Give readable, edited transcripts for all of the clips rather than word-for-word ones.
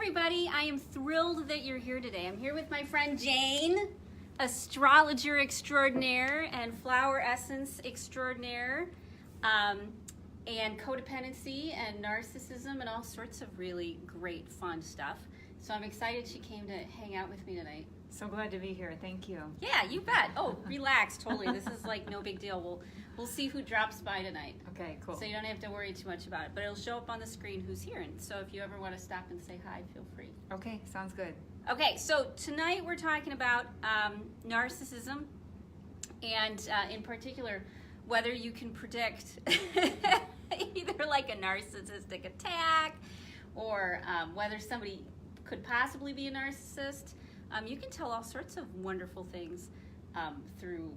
everybody. I am thrilled that you're here today. I'm here with my friend Jane, astrologer extraordinaire and flower essence extraordinaire, and codependency and narcissism and all sorts of really great fun stuff. So I'm excited she came to hang out with me tonight. So glad to be here. Thank you. Yeah, you bet. Oh, relax, totally. This is like no big deal. We'll see who drops by tonight. Okay, cool. So you don't have to worry too much about it, but it'll show up on the screen who's here. And so if you ever want to stop and say hi, feel free. Okay, sounds good. Okay, so tonight we're talking about narcissism, and in particular, whether you can predict either like a narcissistic attack or whether somebody could possibly be a narcissist. You can tell all sorts of wonderful things through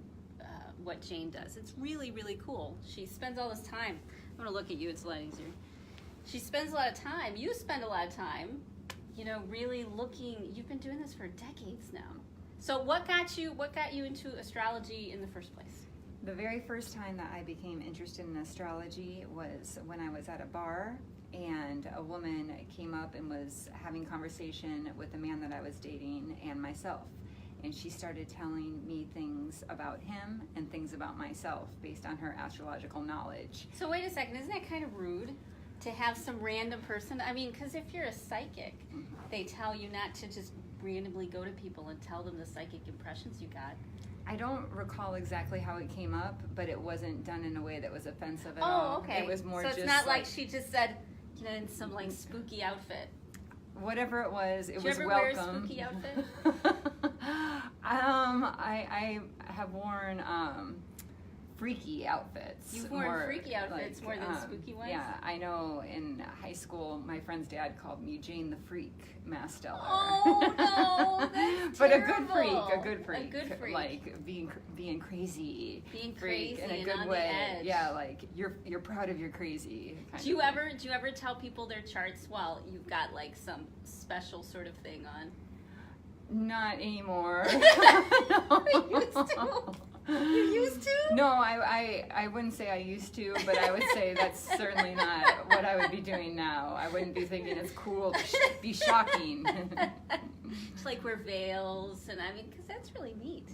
what Jane does. It's really, really cool. She spends all this time. I'm going to look at you. It's a lot easier. She spends a lot of time. You spend a lot of time, you know, really looking. You've been doing this for decades now. So what got you into astrology in the first place? The very first time that I became interested in astrology was when I was at a bar and a woman came up and was having conversation with the man that I was dating and myself. And she started telling me things about him and things about myself based on her astrological knowledge. So wait a second, isn't that kind of rude to have some random person? I mean, because if you're a psychic, they tell you not to just randomly go to people and tell them the psychic impressions you got. I don't recall exactly how it came up, but it wasn't done in a way that was offensive at all. Oh, okay. It was more so just it's not like she just said, you know, in some like spooky outfit. Whatever it was, it was welcome. Did you ever wear a spooky outfit? I have worn freaky outfits. You've worn freaky outfits more than spooky ones? Yeah, I know in high school, my friend's dad called me Jane the Freak Masteller. Oh, no, that's But terrible. a good freak. A good freak. Like being crazy. Being freak crazy in a and good on way. the edge. Yeah, like you're proud of your crazy. Do you ever tell people their charts while you've got like some special sort of thing on? Not anymore. You used to? You used to? No, I wouldn't say I used to, but I would say that's certainly not what I would be doing now. I wouldn't be thinking it's cool to be shocking. Just like wear veils, and I mean, because that's really neat.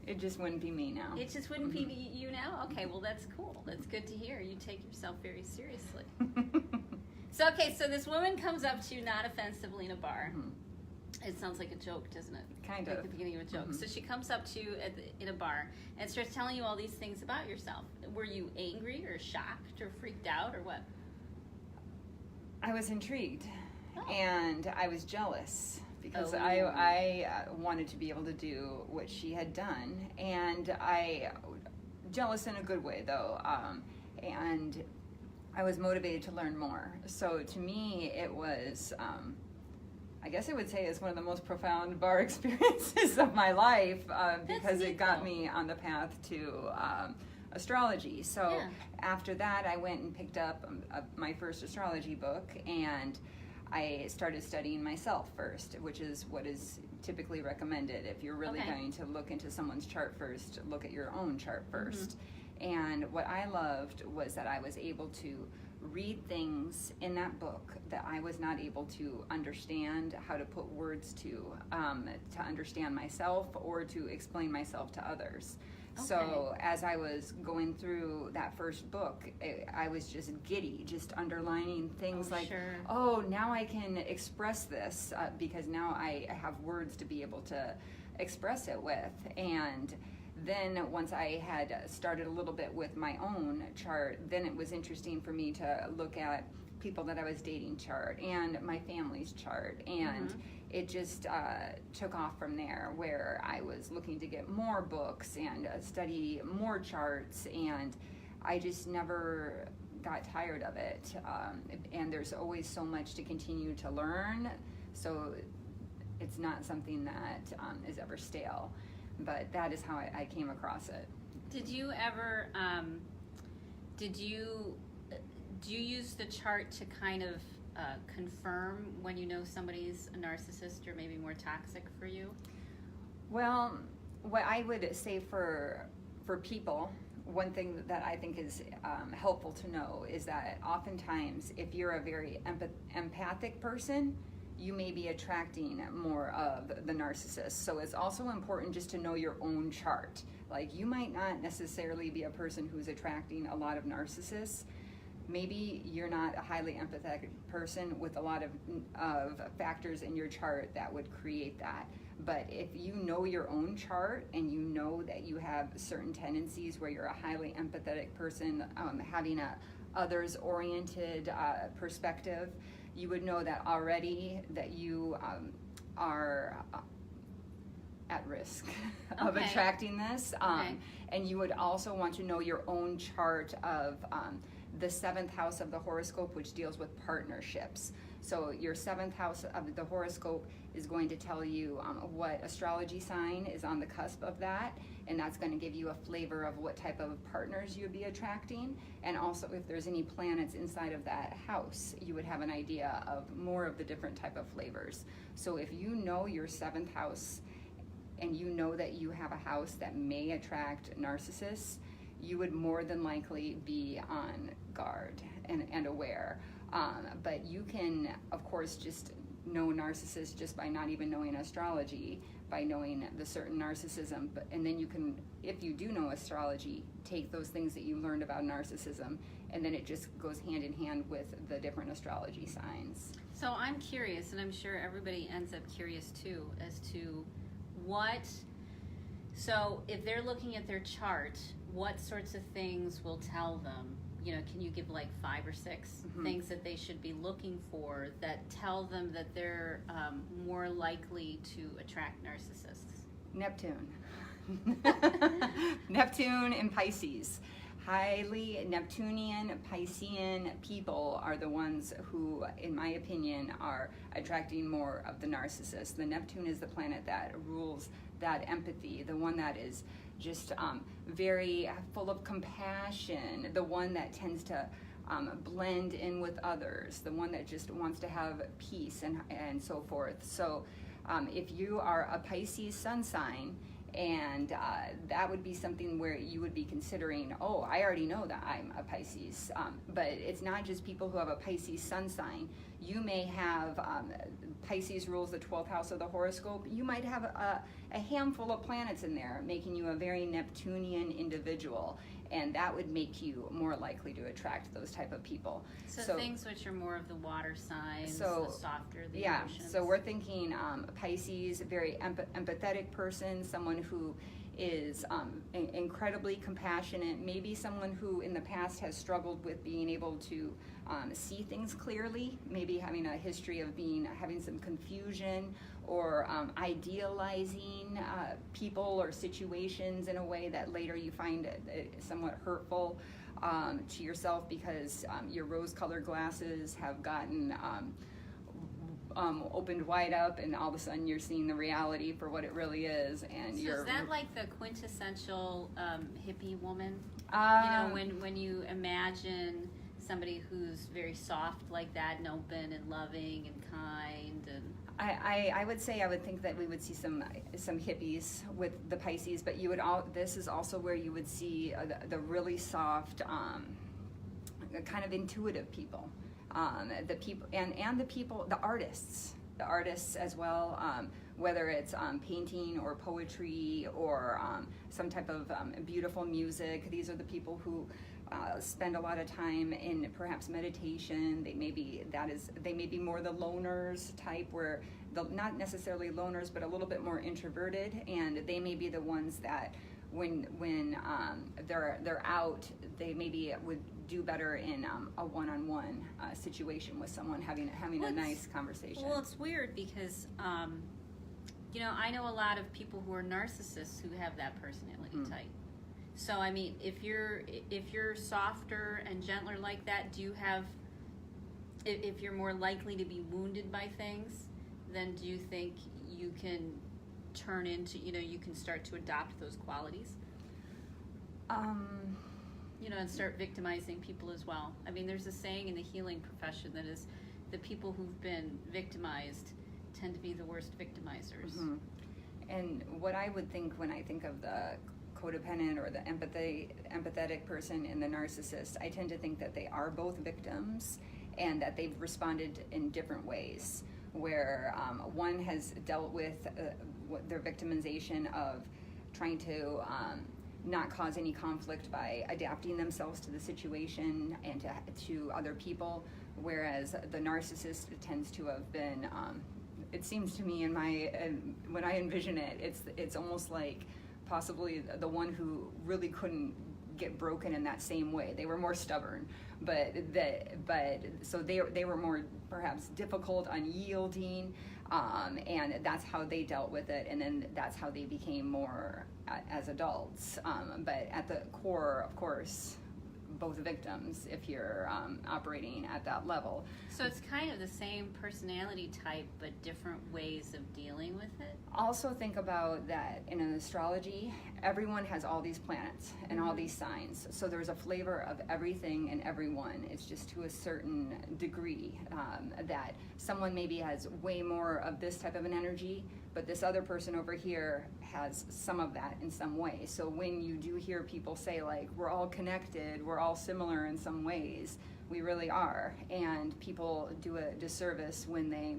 It just wouldn't be me now. It just wouldn't be you now? Okay, well that's cool. That's good to hear. You take yourself very seriously. So this woman comes up to you, not offensively, in a bar. Mm-hmm. It sounds like a joke, doesn't it? Kind like of. the beginning of a joke. Mm-hmm. So she comes up to you in a bar and starts telling you all these things about yourself. Were you angry or shocked or freaked out or what? I was intrigued, and I was jealous because Oh. I wanted to be able to do what she had done, and jealous in a good way though, and I was motivated to learn more. So to me, it was. I guess I would say it's one of the most profound bar experiences of my life because it got me on the path to astrology. So after that, I went and picked up my first astrology book, and I started studying myself first, which is what is typically recommended. If you're really going to look into someone's chart first, look at your own chart first. Mm-hmm. And what I loved was that I was able to read things in that book that I was not able to understand how to put words to understand myself or to explain myself to others. Okay. So as I was going through that first book, I was just giddy, just underlining things oh, now I can express this because now I have words to be able to express it with. And then once I had started a little bit with my own chart, then it was interesting for me to look at people that I was dating chart and my family's chart. And it just took off from there, where I was looking to get more books and study more charts. And I just never got tired of it. And there's always so much to continue to learn. So it's not something that is ever stale. But that is how I came across it. Did you ever, do you use the chart to kind of confirm when you know somebody's a narcissist or maybe more toxic for you? Well, what I would say for people, one thing that I think is helpful to know is that oftentimes if you're a very empathic person, you may be attracting more of the narcissist. So it's also important just to know your own chart. Like, you might not necessarily be a person who's attracting a lot of narcissists. Maybe you're not a highly empathetic person with a lot of factors in your chart that would create that. But if you know your own chart and you know that you have certain tendencies where you're a highly empathetic person, having a others-oriented perspective, you would know that already that you are at risk of attracting this. And you would also want to know your own chart of the 7th house of the horoscope, which deals with partnerships. So your 7th house of the horoscope is going to tell you what astrology sign is on the cusp of that, and that's going to give you a flavor of what type of partners you would be attracting, and also if there's any planets inside of that house, you would have an idea of more of the different type of flavors. So if you know your 7th house and you know that you have a house that may attract narcissists, you would more than likely be on guard and aware. But you can, of course, just know narcissists just by not even knowing astrology, by knowing the certain narcissism. And then you can, if you do know astrology, take those things that you learned about narcissism, and then it just goes hand in hand with the different astrology signs. So I'm curious, and I'm sure everybody ends up curious too, as to what, so if they're looking at their chart, what sorts of things will tell them? You know, can you give like 5 or 6 things that they should be looking for that tell them that they're more likely to attract narcissists? Neptune. Neptune and Pisces. Highly Neptunian, Piscean people are the ones who, in my opinion, are attracting more of the narcissist. The Neptune is the planet that rules that empathy, the one that is just very full of compassion, the one that tends to blend in with others, the one that just wants to have peace and so forth. So if you are a Pisces sun sign, and that would be something where you would be considering, oh, I already know that I'm a Pisces. But it's not just people who have a Pisces sun sign. You may have, Pisces rules the 12th house of the horoscope. You might have a handful of planets in there, making you a very Neptunian individual. And that would make you more likely to attract those type of people. So things which are more of the water signs, the softer the emotions. So we're thinking Pisces, a very empathetic person, someone who is incredibly compassionate, maybe someone who in the past has struggled with being able to see things clearly, maybe having a history of having some confusion, or idealizing people or situations in a way that later you find somewhat hurtful to yourself because your rose-colored glasses have gotten opened wide up, and all of a sudden you're seeing the reality for what it really is. And so is that like the quintessential hippie woman? You know, when you imagine somebody who's very soft like that and open and loving and kind and... I would say I would think that we would see some hippies with the Pisces, but this is also where you would see the really soft, kind of intuitive people, the people and the artists as well, whether it's painting or poetry or some type of beautiful music. These are the people who spend a lot of time in perhaps meditation. They may be more the loners type, where not necessarily loners, but a little bit more introverted, and they may be the ones that when they're out, they maybe would do better in a one-on-one situation with someone, having a nice conversation. Well, it's weird because you know, I know a lot of people who are narcissists who have that personality type. So I mean, if you're softer and gentler like that, if you're more likely to be wounded by things, then do you think you can turn into, you know, you can start to adopt those qualities? You know, and start victimizing people as well. I mean, there's a saying in the healing profession that is, the people who've been victimized tend to be the worst victimizers. And what I would think when I think of the codependent or the empathetic person and the narcissist, I tend to think that they are both victims and that they've responded in different ways. where one has dealt with their victimization of trying to not cause any conflict by adapting themselves to the situation and to other people, whereas the narcissist tends to have been, it seems to me in my, when I envision it, it's almost like possibly the one who really couldn't get broken in that same way. They were more stubborn, but so they were more perhaps difficult, unyielding, and that's how they dealt with it, and then that's how they became more as adults. But at the core, of course, both victims if you're operating at that level. So it's kind of the same personality type, but different ways of dealing with it. Also think about that in an astrology, everyone has all these planets and all these signs. So there's a flavor of everything and everyone. It's just to a certain degree that someone maybe has way more of this type of an energy, but this other person over here has some of that in some way. So when you do hear people say like, we're all connected, we're all similar in some ways, we really are. And people do a disservice when they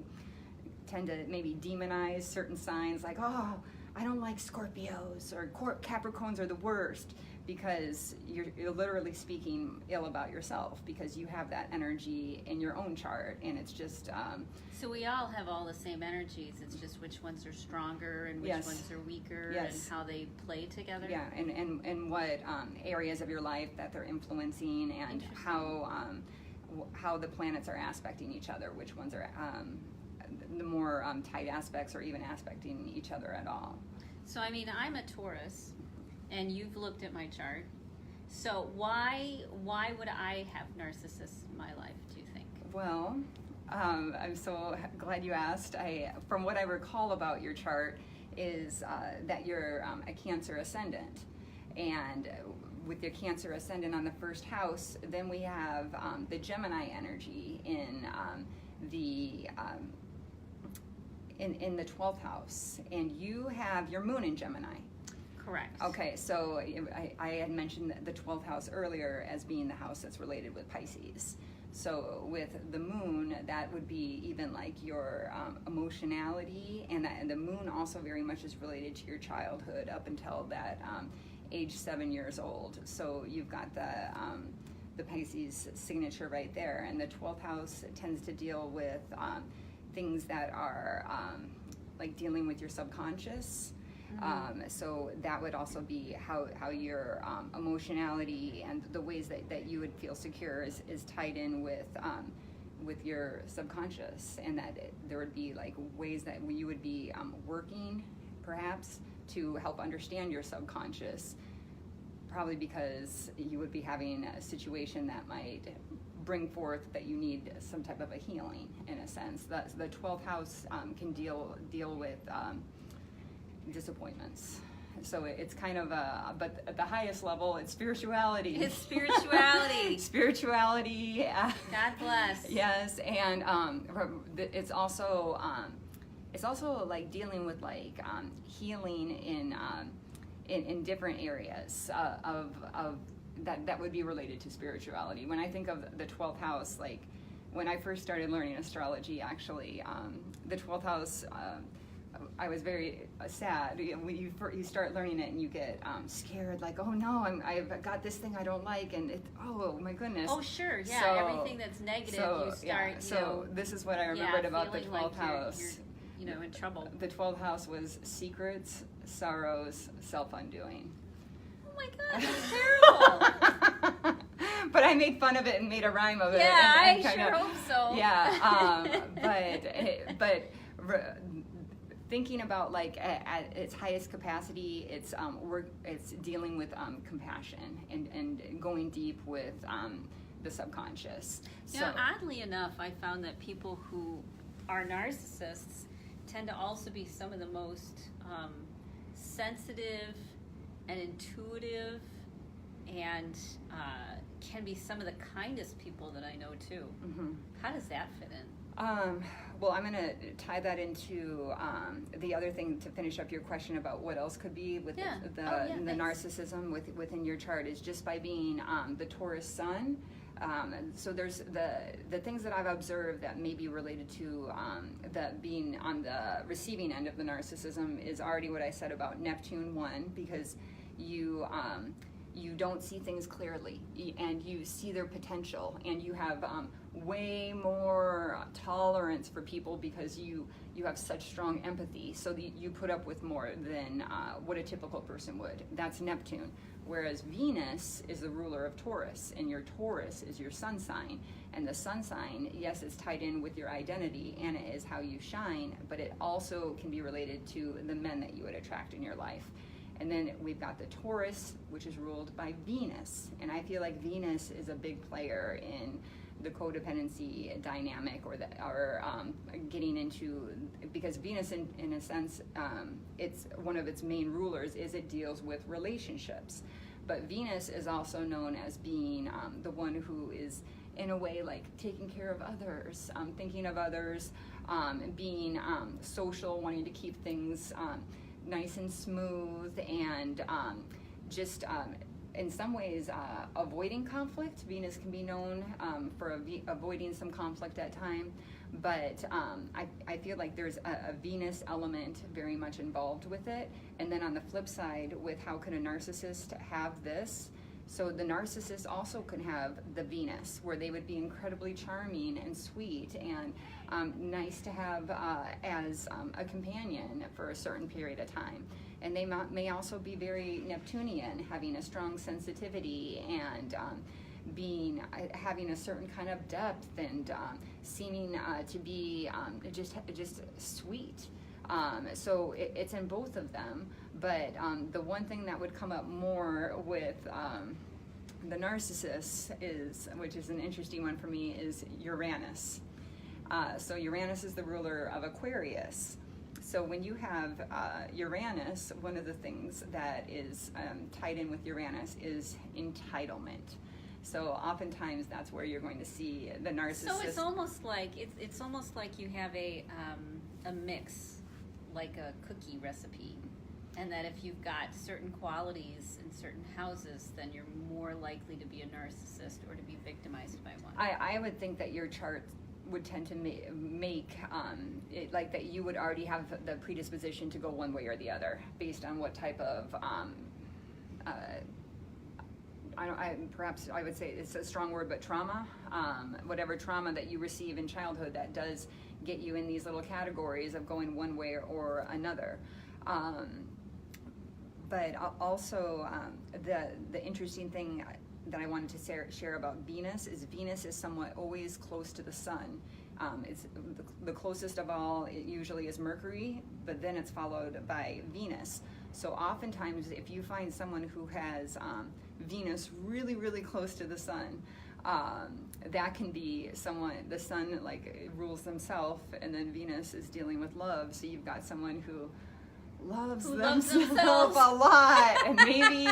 tend to maybe demonize certain signs like, oh, I don't like Scorpios, or Capricorns are the worst, because you're literally speaking ill about yourself because you have that energy in your own chart, and it's just... So we all have all the same energies, it's just which ones are stronger and which ones are weaker, and how they play together. Yeah, and what areas of your life that they're influencing, and how the planets are aspecting each other, which ones are the more tight aspects or even aspecting each other at all. So I mean, I'm a Taurus, and you've looked at my chart. So why would I have narcissists in my life, do you think? Well, I'm so glad you asked. From what I recall about your chart is that you're a Cancer ascendant. And with your Cancer ascendant on the first house, then we have the Gemini energy in the 12th house. And you have your moon in Gemini. Correct. Okay, so I had mentioned the 12th house earlier as being the house that's related with Pisces. So with the moon, that would be even like your emotionality, and the moon also very much is related to your childhood up until that age 7 years old. So you've got the Pisces signature right there, and the 12th house tends to deal with things that are like dealing with your subconscious. So that would also be how your emotionality and the ways that you would feel secure is tied in with your subconscious, and that there would be like ways that you would be working perhaps to help understand your subconscious, probably because you would be having a situation that might bring forth that you need some type of a healing in a sense. The 12th house can deal with disappointments. So it's kind of but at the highest level, it's spirituality. It's spirituality. Spirituality. God bless. Yes, and it's also like dealing with like healing in different areas of that would be related to spirituality. When I think of the 12th house, like when I first started learning astrology, actually, the 12th house. I was very sad. When you start learning it and you get scared, like, oh no, I've got this thing I don't like, and oh my goodness. Oh sure, yeah, so, everything that's negative, you start. So this is what I remembered about the 12th house. You're in trouble. The 12th house was secrets, sorrows, self-undoing. Oh my God, that's terrible. But I made fun of it and made a rhyme of it. Yeah, and I sure hope so. Yeah, but thinking about like at its highest capacity, it's dealing with compassion and going deep with the subconscious. You know, oddly enough, I found that people who are narcissists tend to also be some of the most sensitive and intuitive, and can be some of the kindest people that I know too. Mm-hmm. How does that fit in? Well, I'm going to tie that into the other thing to finish up your question about what else could be with the narcissism within your chart is just by being the Taurus sun. So there's the things that I've observed that may be related to the being on the receiving end of the narcissism is already what I said about Neptune 1, because you don't see things clearly, and you see their potential, and you have way more tolerance for people because you have such strong empathy, so that you put up with more than what a typical person would. That's Neptune. Whereas Venus is the ruler of Taurus, and your Taurus is your sun sign. And the sun sign, yes, is tied in with your identity, and it is how you shine, but it also can be related to the men that you would attract in your life. And then we've got the Taurus, which is ruled by Venus. And I feel like Venus is a big player in the codependency dynamic, or getting into, because Venus, in a sense, it's one of its main rulers is it deals with relationships. But Venus is also known as being the one who is, in a way, like taking care of others, thinking of others, being social, wanting to keep things nice and smooth, and just in some ways avoiding conflict. Venus can be known for avoiding some conflict at time, but I feel like there's a Venus element very much involved with it. And then on the flip side, with how can a narcissist have this? So the narcissist also can have the Venus, where they would be incredibly charming and sweet and nice to have as a companion for a certain period of time. And they may also be very Neptunian, having a strong sensitivity and having a certain kind of depth and seeming to be just sweet. So it's in both of them. But the one thing that would come up more with the narcissists which is an interesting one for me, is Uranus. So Uranus is the ruler of Aquarius. So when you have Uranus, one of the things that is tied in with Uranus is entitlement. So oftentimes that's where you're going to see the narcissist. So it's almost like you have a mix, like a cookie recipe, and that if you've got certain qualities in certain houses, then you're more likely to be a narcissist or to be victimized by one. I would think that your chart would tend to make it like that you would already have the predisposition to go one way or the other based on what type of perhaps I would say it's a strong word, but trauma, whatever trauma that you receive in childhood, that does get you in these little categories of going one way or another. But also the interesting thing that I wanted to share about Venus is somewhat always close to the sun. It's the closest of all. It usually is Mercury, but then it's followed by Venus. So oftentimes, if you find someone who has Venus really, really close to the sun, that can be someone, the sun like rules themselves, and then Venus is dealing with love. So you've got someone who loves themselves a lot, and maybe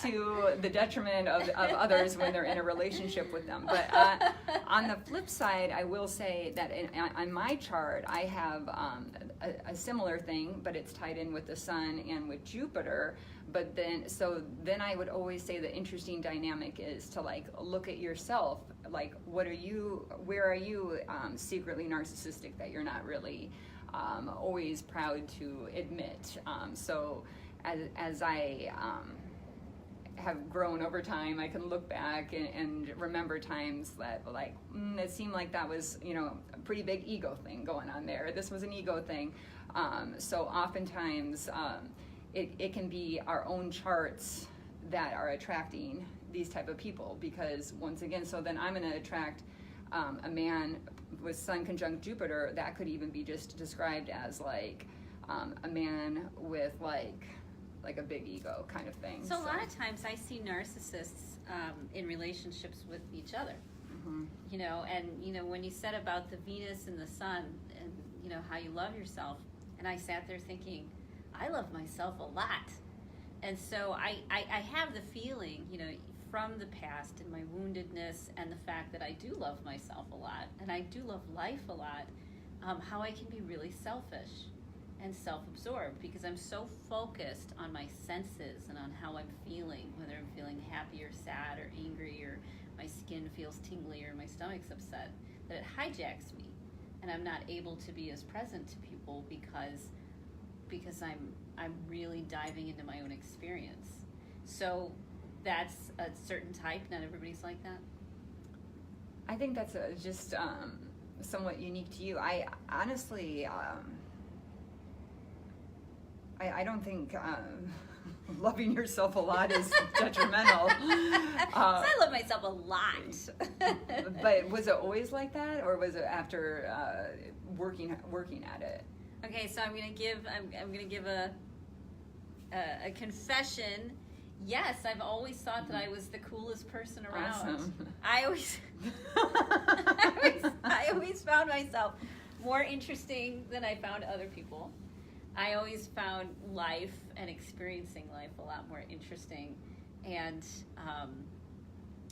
to the detriment of others when they're in a relationship with them. But on the flip side, I will say that on my chart, I have a similar thing, but it's tied in with the sun and with Jupiter. But then I would always say the interesting dynamic is to like look at yourself, like where are you secretly narcissistic that you're not really always proud to admit. So as I have grown over time, I can look back and remember times that like it seemed like that was a pretty big ego thing going on there. This was an ego thing. So oftentimes it can be our own charts that are attracting these type of people, because once again, so then I'm going to attract a man with Sun conjunct Jupiter. That could even be just described as like a man with like a big ego kind of thing. So a lot of times I see narcissists in relationships with each other. Mm-hmm. And when you said about the Venus and the Sun, and how you love yourself, and I sat there thinking, I love myself a lot. And so I have the feeling, from the past and my woundedness and the fact that I do love myself a lot and I do love life a lot, how I can be really selfish and self-absorbed, because I'm so focused on my senses and on how I'm feeling, whether I'm feeling happy or sad or angry or my skin feels tingly or my stomach's upset, that it hijacks me, and I'm not able to be as present to people because I'm really diving into my own experience. So that's a certain type. Not everybody's like that. I think that's just somewhat unique to you. I honestly, I don't think loving yourself a lot is detrimental. I love myself a lot. But was it always like that, or was it after working at it? Okay, so I'm gonna give a confession. Yes, I've always thought that I was the coolest person around. Awesome. I always found myself more interesting than I found other people. I always found life and experiencing life a lot more interesting, and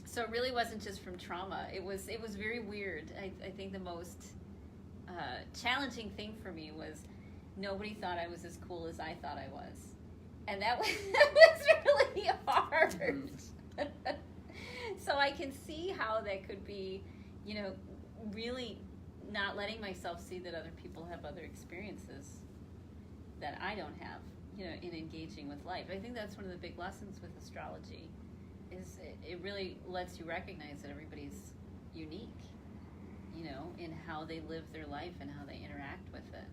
so it really wasn't just from trauma. It was very weird. I think the most challenging thing for me was nobody thought I was as cool as I thought I was, and that was really hard. So I can see how that could be, really not letting myself see that other people have other experiences that I don't have, in engaging with life. I think that's one of the big lessons with astrology, is it really lets you recognize that everybody's unique, in how they live their life and how they interact with it.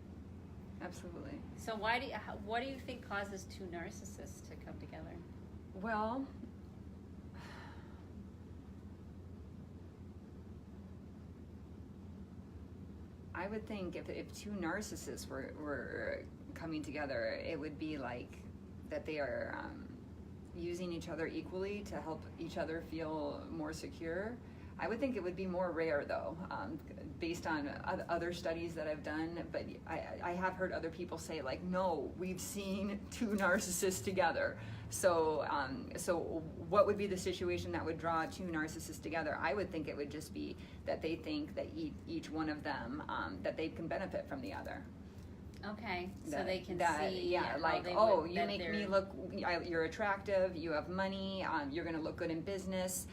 Absolutely. So what do you think causes two narcissists to come together? Well, I would think if two narcissists were coming together, it would be like that they are using each other equally to help each other feel more secure. I would think it would be more rare, though, based on other studies that I've done. But I have heard other people say, like, no, we've seen two narcissists together. So what would be the situation that would draw two narcissists together? I would think it would just be that they think that each one of them, that they can benefit from the other. Okay, so That- they can that, see. yeah, how like, they oh, would- you that make they're- me look, you're attractive, you have money, you're going to look good in business,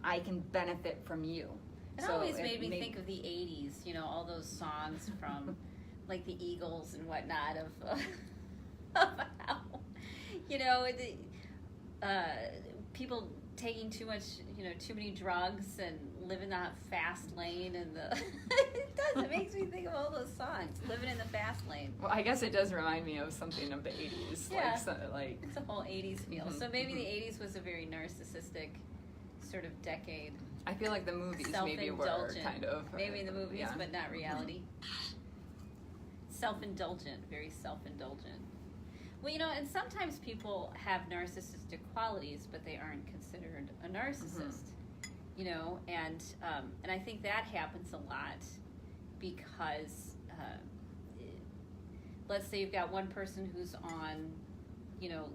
I can benefit from you. It always made me think of the 80s, all those songs from like the Eagles and whatnot of how, people taking too much, too many drugs and living that fast lane, and it makes me think of all those songs, living in the fast lane. Well, I guess it does remind me of something of the 80s. Yeah. Like It's a whole 80s feel. Mhm, So maybe mhm. the 80s was a very narcissistic sort of decade. I feel like the movies maybe were Self-indulgent. kind of. Maybe in the movies, yeah. but not reality. Self-indulgent, very self-indulgent. Well, and sometimes people have narcissistic qualities, but they aren't considered a narcissist. And I think that happens a lot because, let's say you've got one person who's on,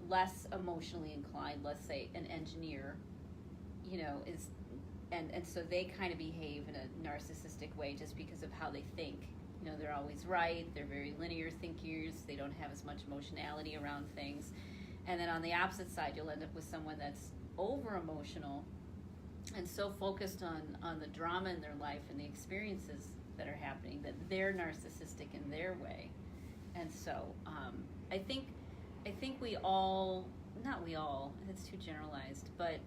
less emotionally inclined. Let's say an engineer, is. And so they kind of behave in a narcissistic way just because of how they think. They're always right. They're very linear thinkers. They don't have as much emotionality around things. And then on the opposite side, you'll end up with someone that's over-emotional and so focused on the drama in their life and the experiences that are happening that they're narcissistic in their way. And so I think we all, not we all, it's too generalized, but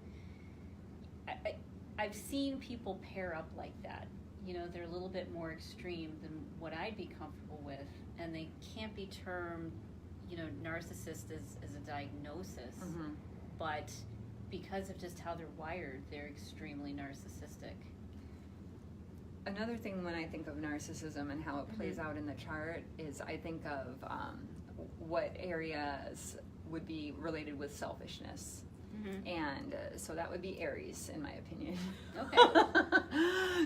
I've seen people pair up like that. They're a little bit more extreme than what I'd be comfortable with, and they can't be termed, narcissist as a diagnosis, Mhm. but because of just how they're wired, they're extremely narcissistic. Another thing when I think of narcissism and how it plays Mhm. out in the chart is I think of what areas would be related with selfishness. Mm-hmm. And so that would be Aries, in my opinion. Okay.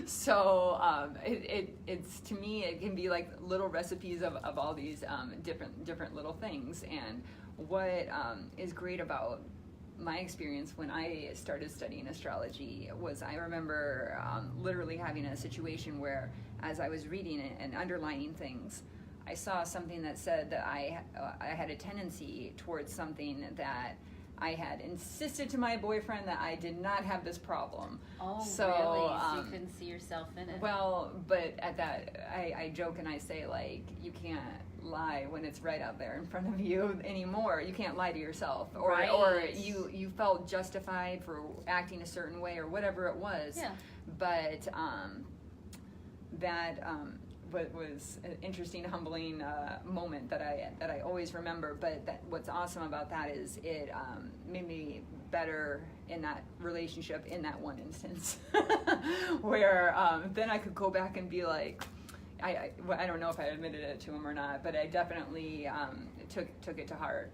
So it's to me, it can be like little recipes of all these different little things. And what is great about my experience when I started studying astrology was I remember literally having a situation where, as I was reading it and underlining things, I saw something that said that I had a tendency towards something that I had insisted to my boyfriend that I did not have this problem. Oh, so, really? So you couldn't see yourself in it? Well, but at that, I joke and I say, like, you can't lie when it's right out there in front of you anymore. You can't lie to yourself. Or, right. or you felt justified for acting a certain way or whatever it was. Yeah. But that was an interesting, humbling moment that I always remember. But what's awesome about that is it made me better in that relationship in that one instance, where then I could go back and be like, I don't know if I admitted it to him or not, but I definitely took it to heart.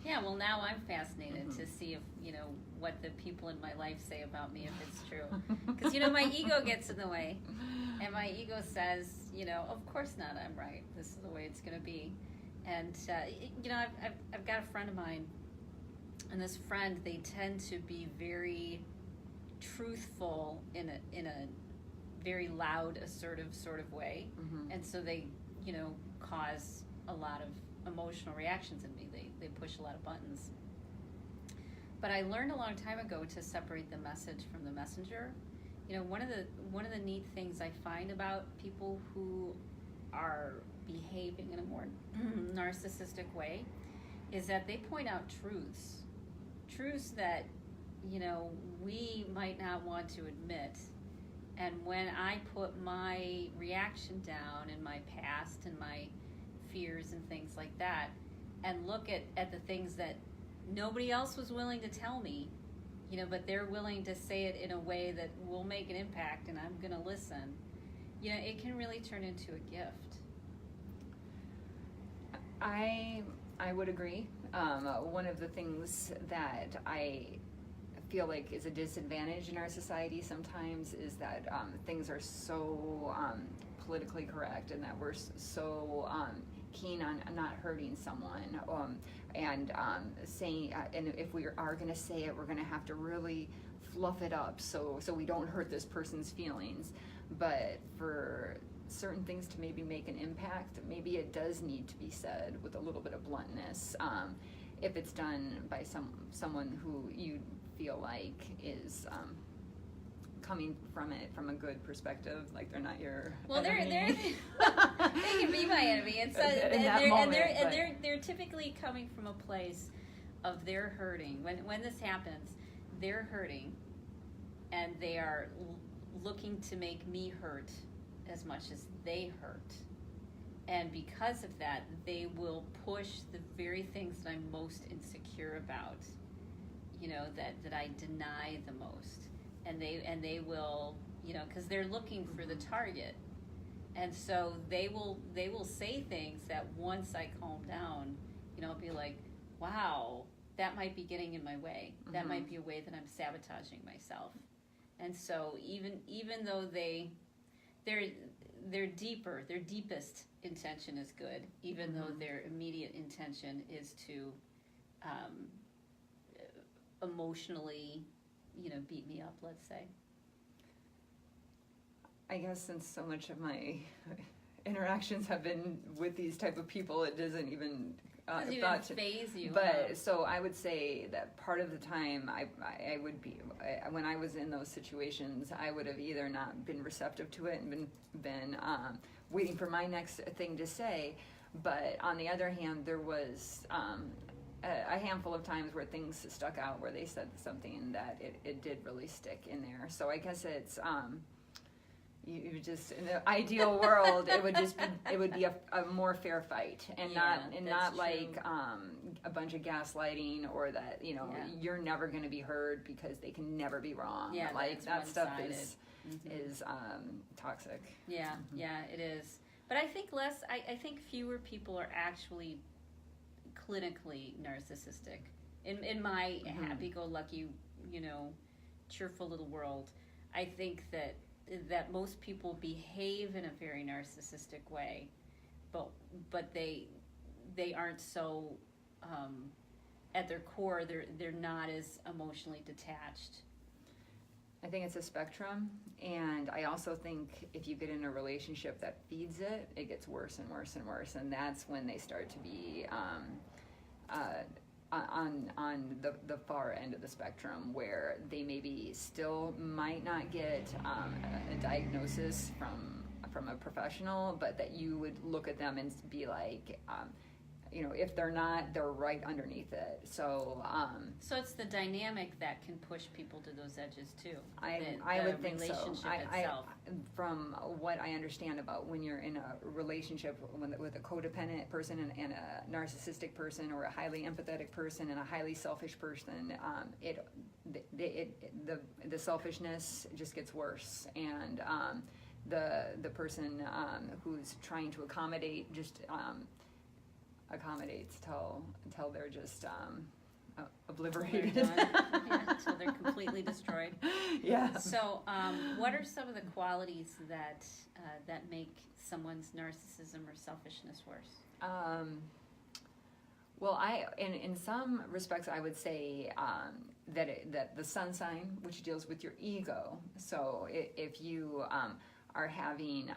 Yeah, well, now I'm fascinated to see if, what the people in my life say about me, if it's true. Because, my ego gets in the way. And my ego says, of course not, I'm right. This is the way it's going to be. And, I've got a friend of mine, and this friend, they tend to be very truthful in a very loud, assertive sort of way. And so they, cause a lot of emotional reactions in me. They push a lot of buttons. But I learned a long time ago to separate the message from the messenger. One of the neat things I find about people who are behaving in a more narcissistic way is that they point out truths that we might not want to admit. And when I put my reaction down in my past and my fears and things like that, and look at the things that nobody else was willing to tell me, but they're willing to say it in a way that will make an impact, and I'm going to listen, it can really turn into a gift. I would agree. One of the things that I feel like is a disadvantage in our society sometimes is that things are so politically correct, and that we're so keen on not hurting someone, and saying, and if we are going to say it, we're going to have to really fluff it up so we don't hurt this person's feelings. But for certain things to maybe make an impact, maybe it does need to be said with a little bit of bluntness, if it's done by someone who you feel like is coming from it from a good perspective, like they're not your enemy. They can be my enemy, and so they're typically coming from a place of they're hurting. When this happens, they're hurting, and they are looking to make me hurt as much as they hurt. And because of that, they will push the very things that I'm most insecure about, that I deny the most. And they will, because they're looking for the target. And so they will say things that once I calm down, I'll be like, wow, that might be getting in my way. That might be a way that I'm sabotaging myself. And so even though their deepest intention is good, even though their immediate intention is to emotionally, beat me up, let's say. I guess since so much of my interactions have been with these type of people, it doesn't even phase you. But so I would say that part of the time I would be, when I was in those situations, I would have either not been receptive to it and been waiting for my next thing to say. But on the other hand, there was a handful of times where things stuck out, where they said something that it did really stick in there. So I guess it's you just, in the ideal world, it would be a more fair fight, and not like a bunch of gaslighting, or that you're never going to be heard because they can never be wrong. Yeah, like that stuff is toxic. Yeah, yeah, it is. But I think I think fewer people are actually clinically narcissistic. In my happy-go-lucky, cheerful little world, I think that most people behave in a very narcissistic way, but they aren't so at their core they're not as emotionally detached. I think it's a spectrum, and I also think if you get in a relationship that feeds it, it gets worse and worse and worse, and that's when they start to be on the far end of the spectrum, where they maybe still might not get a diagnosis from a professional, but that you would look at them and be like, if they're not, they're right underneath it. So so it's the dynamic that can push people to those edges too. I would think so. Itself. From what I understand about when you're in a relationship with a codependent person and a narcissistic person, or a highly empathetic person and a highly selfish person, the selfishness just gets worse, and the person who's trying to accommodate just accommodates till they're just obliterated. Until they're completely destroyed. Yeah. So, what are some of the qualities that make someone's narcissism or selfishness worse? Well, in some respects, I would say that the sun sign, which deals with your ego. So if you are having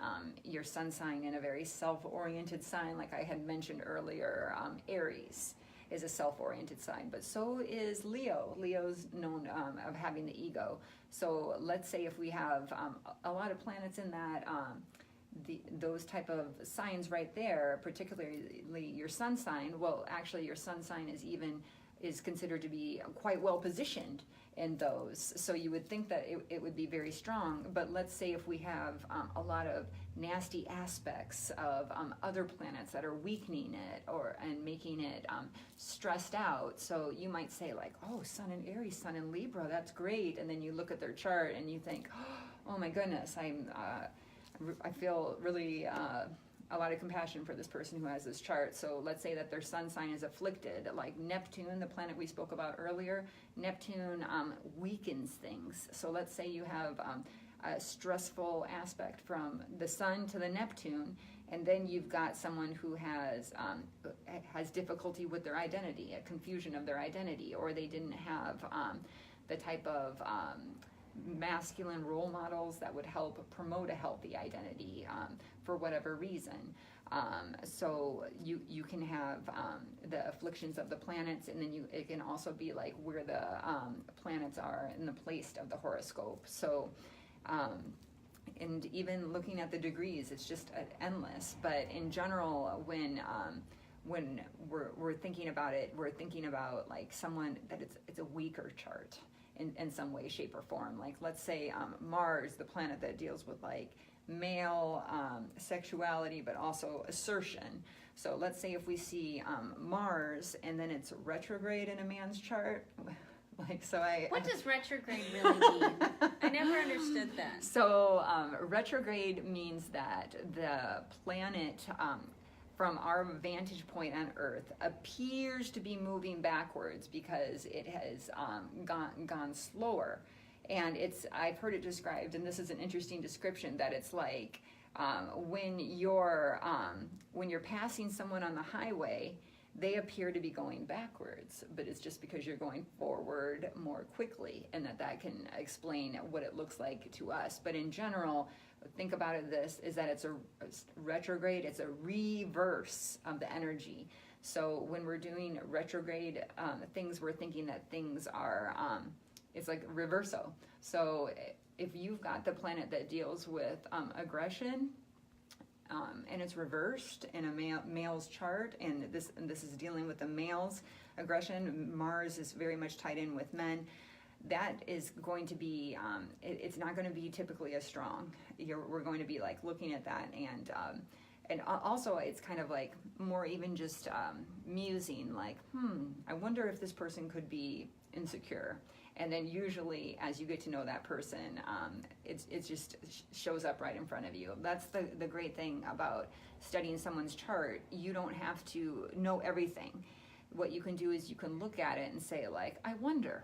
your sun sign in a very self-oriented sign, like I had mentioned earlier, Aries is a self-oriented sign, but so is Leo. Leo's known of having the ego. So let's say if we have a lot of planets in that, those type of signs right there, particularly your sun sign, well, actually your sun sign is considered to be quite well positioned in those. So you would think that it would be very strong, but let's say if we have a lot of nasty aspects of other planets that are weakening it and making it stressed out. So you might say like, oh, Sun in Aries, Sun in Libra, that's great. And then you look at their chart and you think, oh my goodness, I feel really a lot of compassion for this person who has this chart. So let's say that their sun sign is afflicted, like Neptune, the planet we spoke about earlier. Neptune weakens things. So let's say you have a stressful aspect from the sun to the Neptune, and then you've got someone who has difficulty with their identity, a confusion of their identity, or they didn't have the type of masculine role models that would help promote a healthy identity for whatever reason. So you can have the afflictions of the planets, and then it can also be like where the planets are in the place of the horoscope. So and even looking at the degrees, it's just endless. But in general, when we're thinking about it, we're thinking about like someone that it's a weaker chart in some way, shape, or form. Like let's say Mars, the planet that deals with like male sexuality, but also assertion. So let's say if we see Mars and then it's retrograde in a man's chart. What does retrograde really mean? I never understood that. So retrograde means that the planet, from our vantage point on Earth, appears to be moving backwards because it has gone slower. And I've heard it described, and this is an interesting description, that it's like when you're passing someone on the highway, they appear to be going backwards, but it's just because you're going forward more quickly, and that can explain what it looks like to us. But in general, think about it, is that it's a retrograde, it's a reverse of the energy. So when we're doing retrograde things, we're thinking that things are, it's like reverso. So if you've got the planet that deals with aggression, and it's reversed in a male's chart, and this is dealing with the male's aggression. Mars is very much tied in with men. That is going to be, it's not going to be typically as strong. We're going to be like looking at that, and also it's kind of like more even just musing, like, I wonder if this person could be insecure. And then usually, as you get to know that person, it just shows up right in front of you. That's the great thing about studying someone's chart. You don't have to know everything. What you can do is you can look at it and say, like, I wonder.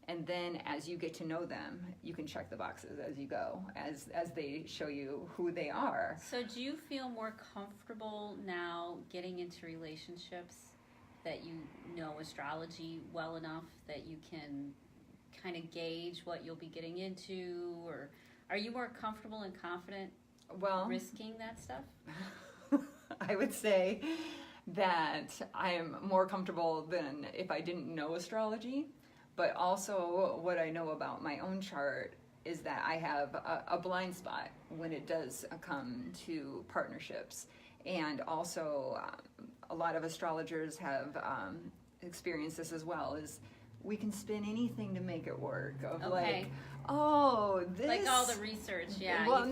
And then as you get to know them, you can check the boxes as you go, as they show you who they are. So do you feel more comfortable now getting into relationships that you know astrology well enough that you can kind of gauge what you'll be getting into, or are you more comfortable and confident risking that stuff? I would say that I am more comfortable than if I didn't know astrology. But also what I know about my own chart is that I have a blind spot when it does come to partnerships. And also a lot of astrologers have experienced this as well, is we can spin anything to make it work. Of like, oh, this, like all the research, yeah. Well,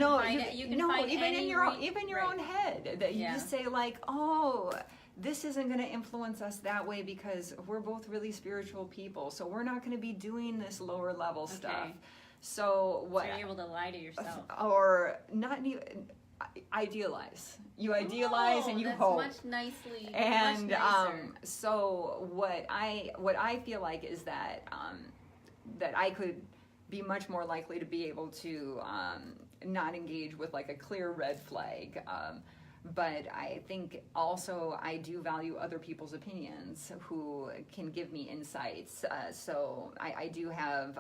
you can find even any in your own head, that you just say like, oh, this isn't going to influence us that way because we're both really spiritual people, so we're not going to be doing this lower level stuff. So what? So you're able to lie to yourself, or not even idealize. You idealize and you hope. Much nicely. And much nicer. So what I feel like is that that I could be much more likely to be able to not engage with like a clear red flag. But I think also I do value other people's opinions who can give me insights. So I do have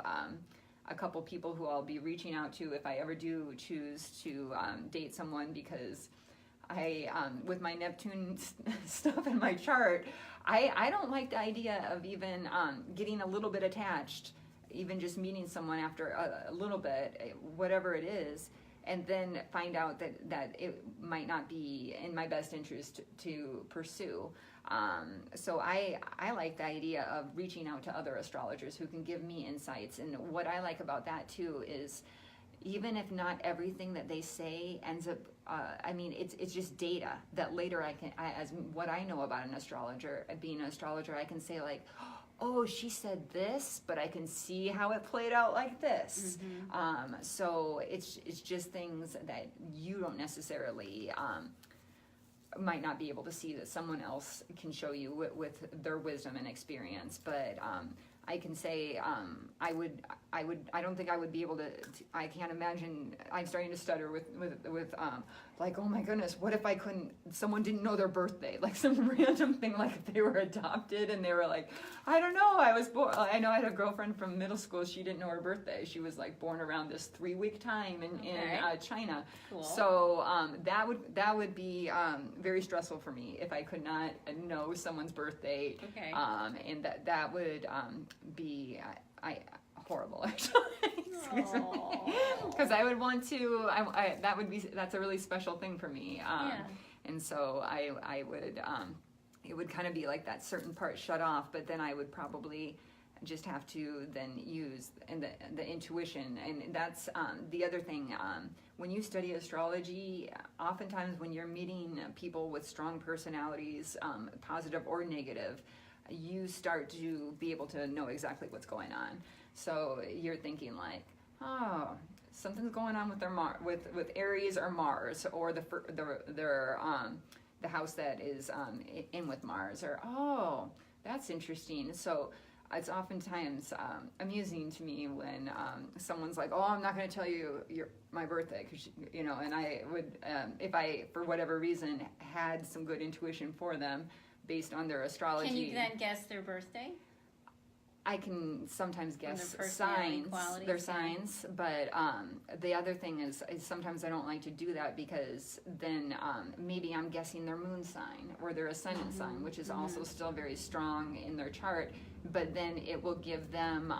a couple people who I'll be reaching out to if I ever do choose to date someone, because I, with my Neptune stuff in my chart, I don't like the idea of even getting a little bit attached, even just meeting someone after a little bit, whatever it is, and then find out that it might not be in my best interest to pursue. So I like the idea of reaching out to other astrologers who can give me insights. And what I like about that too is, even if not everything that they say ends up, I mean, it's just data that later as what I know about an astrologer, being an astrologer, I can say like, oh, she said this, but I can see how it played out like this. Mm-hmm. So it's just things that you don't necessarily might not be able to see, that someone else can show you with their wisdom and experience. But I can say I don't think I would be able to. I can't imagine. I'm starting to stutter with like, oh my goodness, what if someone didn't know their birthday, like some random thing, like if they were adopted and they were like, I don't know, I was born. I know I had a girlfriend from middle school. She didn't know her birthday. She was like born around this 3-week time in China. Cool. So that would be very stressful for me if I could not know someone's birthday. Okay. And that would be horrible, actually. Excuse me, because I would want to. That's a really special thing for me. And so I would. It would kind of be like that certain part shut off, but then I would probably just have to then use the intuition. And that's the other thing. When you study astrology, oftentimes when you're meeting people with strong personalities, positive or negative, you start to be able to know exactly what's going on. So you're thinking like, oh, something's going on with their with Aries or Mars, or their house that is in with Mars, or oh, that's interesting. So it's oftentimes amusing to me when someone's like, oh, I'm not going to tell you my birthday, because and I would, if I for whatever reason had some good intuition for them based on their astrology. Can you then guess their birthday? I can sometimes guess their signs, but the other thing is sometimes I don't like to do that, because then maybe I'm guessing their moon sign or their ascendant sign, which is also still very strong in their chart, but then it will give them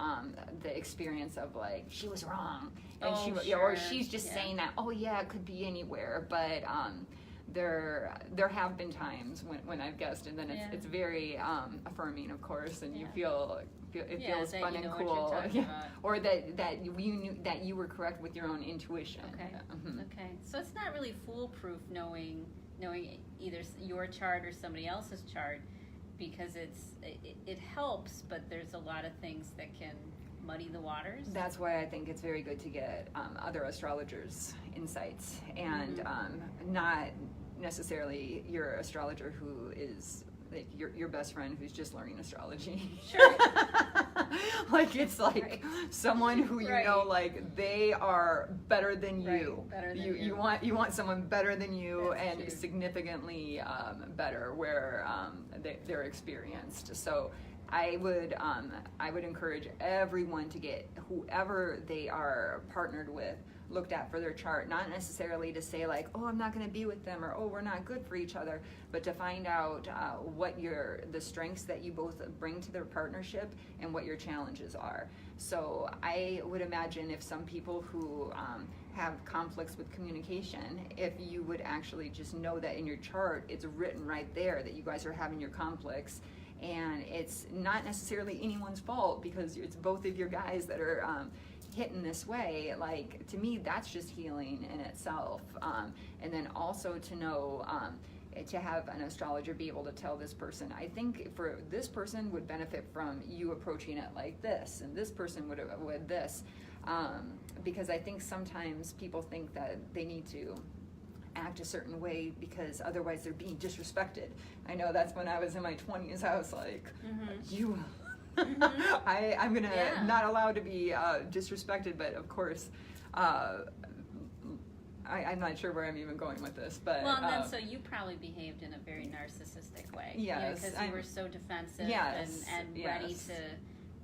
the experience of like, she was wrong, and or she's just saying that, oh yeah, it could be anywhere, but there have been times when I've guessed, and then it's very affirming, of course, and you feel it feels fun and cool, or that you knew that you were correct with your own intuition. Okay. Okay. So it's not really foolproof knowing either your chart or somebody else's chart, because it helps, but there's a lot of things that can muddy the waters. That's why I think it's very good to get other astrologers' insights, and not necessarily your astrologer who is like your best friend who's just learning astrology. Sure. Like it's like someone who you know, like they are better than you. Better than you want someone better than you. That's and true. Significantly better, where they're experienced. So I would encourage everyone to get whoever they are partnered with looked at for their chart, not necessarily to say like, oh, I'm not going to be with them, or oh, we're not good for each other, but to find out what the strengths that you both bring to their partnership and what your challenges are. So I would imagine if some people who have conflicts with communication, if you would actually just know that in your chart, it's written right there that you guys are having your conflicts, and it's not necessarily anyone's fault because it's both of your guys that are hitting this way. Like, to me, that's just healing in itself. And then also to know, to have an astrologer be able to tell this person, I think for this person would benefit from you approaching it like this, and this person would this, because I think sometimes people think that they need to act a certain way because otherwise they're being disrespected. I know that's when I was in my 20s, I was like, you I'm gonna not allowed to be disrespected, but of course I'm not sure where I'm even going with this, but well, and then so you probably behaved in a very narcissistic way, yes, because you were so defensive, yes, and yes,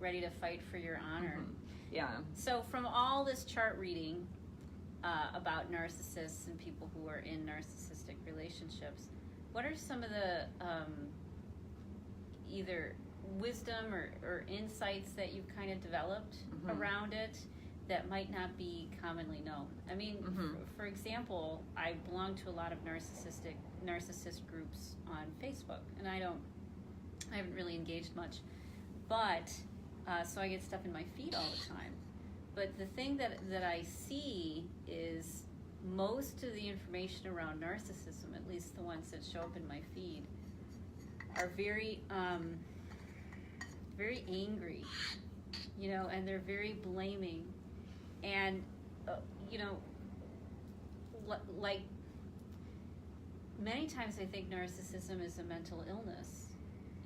ready to fight for your honor. Yeah. So from all this chart reading about narcissists and people who are in narcissistic relationships, what are some of the either wisdom or insights that you've kind of developed around it that might not be commonly known? I mean, for example, I belong to a lot of narcissist groups on Facebook, and I haven't really engaged much, but so I get stuff in my feed all the time. But the thing that I see is most of the information around narcissism, at least the ones that show up in my feed, are very very angry, and they're very blaming, and like many times I think narcissism is a mental illness,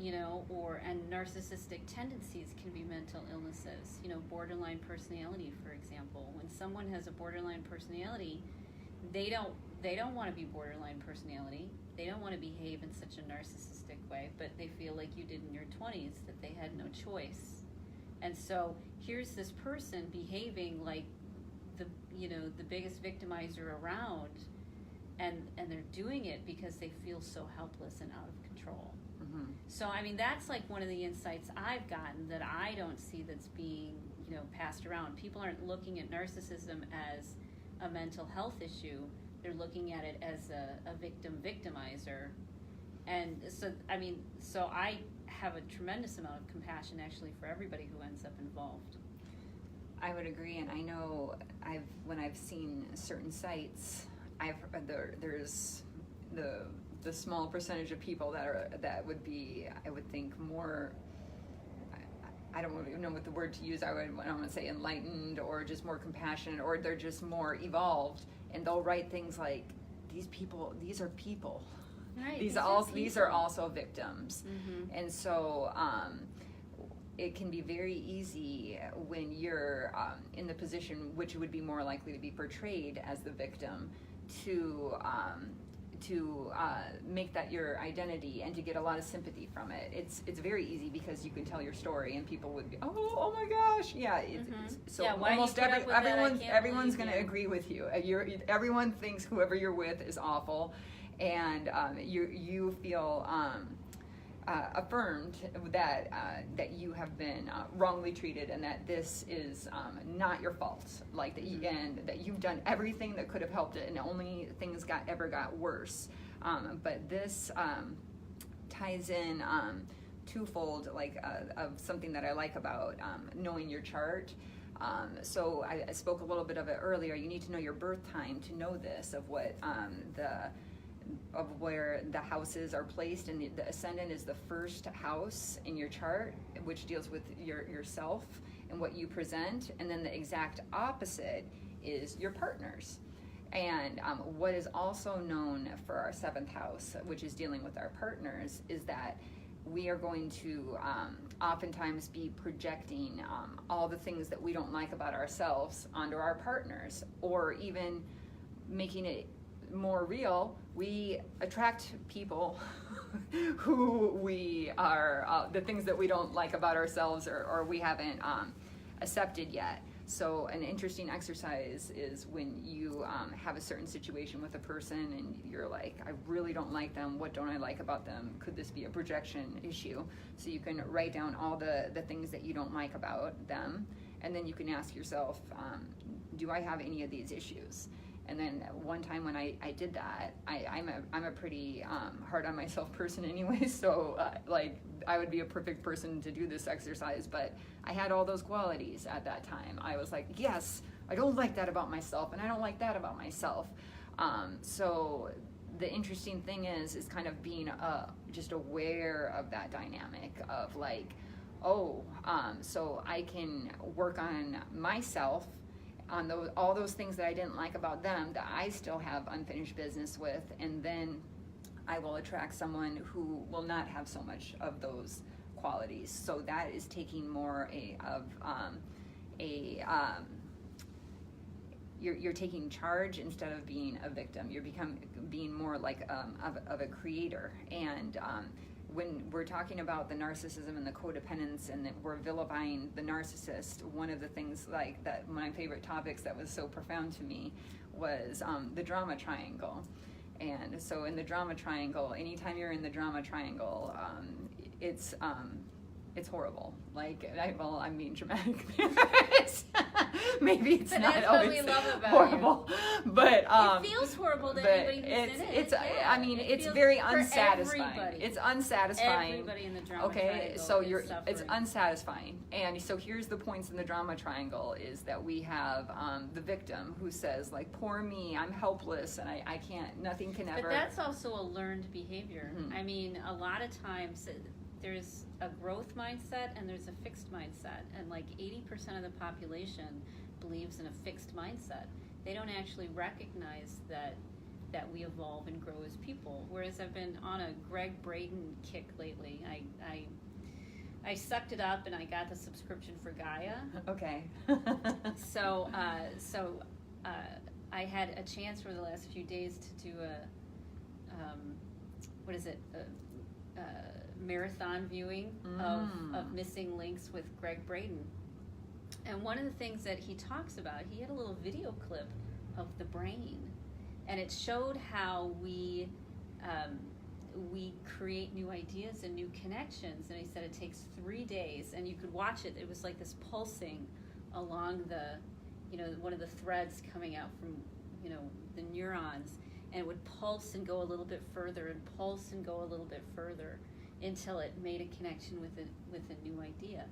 and narcissistic tendencies can be mental illnesses. Borderline personality, for example. When someone has a borderline personality, they don't want to be borderline personality. They don't want to behave in such a narcissistic way, but they feel like you did in your 20s, that they had no choice. And so here's this person behaving like the biggest victimizer around, and they're doing it because they feel so helpless and out of control. So I mean, that's like one of the insights I've gotten that I don't see that's being passed around. People aren't looking at narcissism as a mental health issue. They're looking at it as a victimizer. And so I have a tremendous amount of compassion actually for everybody who ends up involved. I would agree, and I know when I've seen certain sites, there's the small percentage of people that would be, I would think, more, I don't even know what the word to use. I don't want to say enlightened, or just more compassionate, or they're just more evolved, and they'll write things like, these are people. Right. These are also victims. And so it can be very easy when you're in the position which would be more likely to be portrayed as the victim to make that your identity and to get a lot of sympathy from it. It's very easy because you can tell your story and people would be, oh my gosh, yeah. So almost everyone's going to agree with you. Everyone thinks whoever you're with is awful, and you feel affirmed that you have been wrongly treated, and that this is not your fault, and that you've done everything that could have helped it, and only things ever got worse. But this ties in twofold, of something that I like about knowing your chart. So I spoke a little bit of it earlier. You need to know your birth time to know this, of what of where the houses are placed, and the ascendant is the first house in your chart, which deals with yourself and what you present, and then the exact opposite is your partners. And what is also known for our 7th house, which is dealing with our partners, is that we are going to oftentimes be projecting all the things that we don't like about ourselves onto our partners, or even making it more real. We attract people who we are, the things that we don't like about ourselves or we haven't accepted yet. So an interesting exercise is when you have a certain situation with a person and you're like, I really don't like them. What don't I like about them? Could this be a projection issue? So you can write down all the things that you don't like about them, and then you can ask yourself, do I have any of these issues? And then one time when I did that, I'm a pretty hard on myself person anyway, so like I would be a perfect person to do this exercise, but I had all those qualities at that time. I was like, yes, I don't like that about myself, and I don't like that about myself. So the interesting thing is kind of being just aware of that dynamic of like, oh, so I can work on myself, on all those things that I didn't like about them that I still have unfinished business with, and then I will attract someone who will not have so much of those qualities. So that is taking more you're taking charge instead of being a victim. You're being more like of a creator. And when we're talking about the narcissism and the codependence, and that we're vilifying the narcissist, one of the things like that, my favorite topics that was so profound to me was the drama triangle. And so in the drama triangle, anytime you're in the drama triangle, it's horrible. Like, I'm being dramatic. Maybe it's but not that's always what we love about horrible, you. but it feels horrible to anybody who's in it. It's Yeah. I mean, It it's feels very for unsatisfying. everybody. It's unsatisfying. Everybody in the drama Okay, triangle so is it's suffering. unsatisfying. And so here's the points in the drama triangle is that we have the victim who says like, poor me, I'm helpless, and I can't, nothing can ever. But that's also a learned behavior. Mhm. I mean, a lot of times there's a growth mindset and there's a fixed mindset, and like 80% of the population believes in a fixed mindset. They don't actually recognize that we evolve and grow as people. Whereas I've been on a Greg Braden kick lately. I sucked it up and I got the subscription for Gaia. Okay. So I had a chance for the last few days to do a marathon viewing of Missing Links with Greg Braden. And one of the things that he talks about, he had a little video clip of the brain, and it showed how we create new ideas and new connections. And he said it takes 3 days, and you could watch it. It was like this pulsing along one of the threads coming out from, the neurons, and it would pulse and go a little bit further and pulse and go a little bit further until it made a connection with a new idea.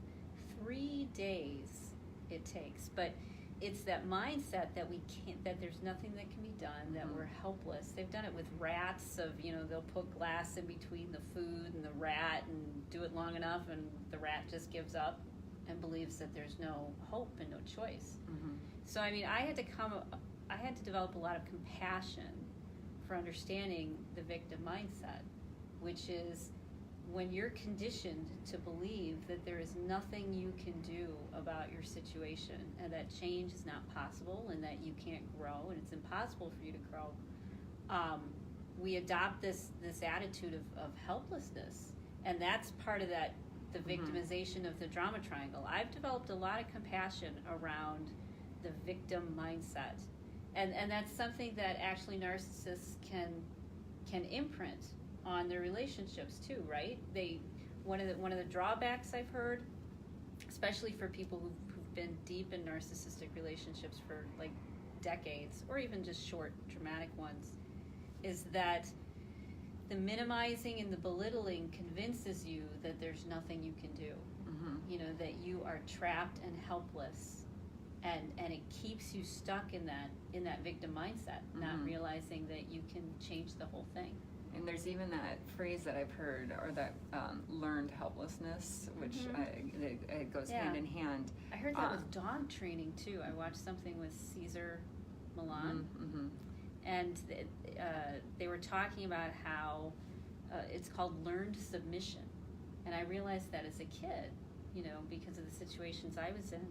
3 days it takes, but it's that mindset that we can't, that there's nothing that can be done, that we're helpless. They've done it with rats of, they'll put glass in between the food and the rat and do it long enough, and the rat just gives up and believes that there's no hope and no choice. Mm-hmm. So I mean, I had to develop a lot of compassion for understanding the victim mindset, which is when you're conditioned to believe that there is nothing you can do about your situation, and that change is not possible, and that you can't grow, and it's impossible for you to grow, we adopt this attitude of helplessness, and that's part of that, the victimization of the drama triangle. I've developed a lot of compassion around the victim mindset, and that's something that actually narcissists can imprint on their relationships too, right? One of the drawbacks I've heard, especially for people who've been deep in narcissistic relationships for like decades, or even just short, dramatic ones, is that the minimizing and the belittling convinces you that there's nothing you can do. That you are trapped and helpless, and it keeps you stuck in that victim mindset, not realizing that you can change the whole thing. And there's even that phrase that I've heard, or that learned helplessness, which it goes hand in hand. I heard that with dog training too. I watched something with Cesar Millan, and they were talking about how it's called learned submission. And I realized that as a kid, because of the situations I was in,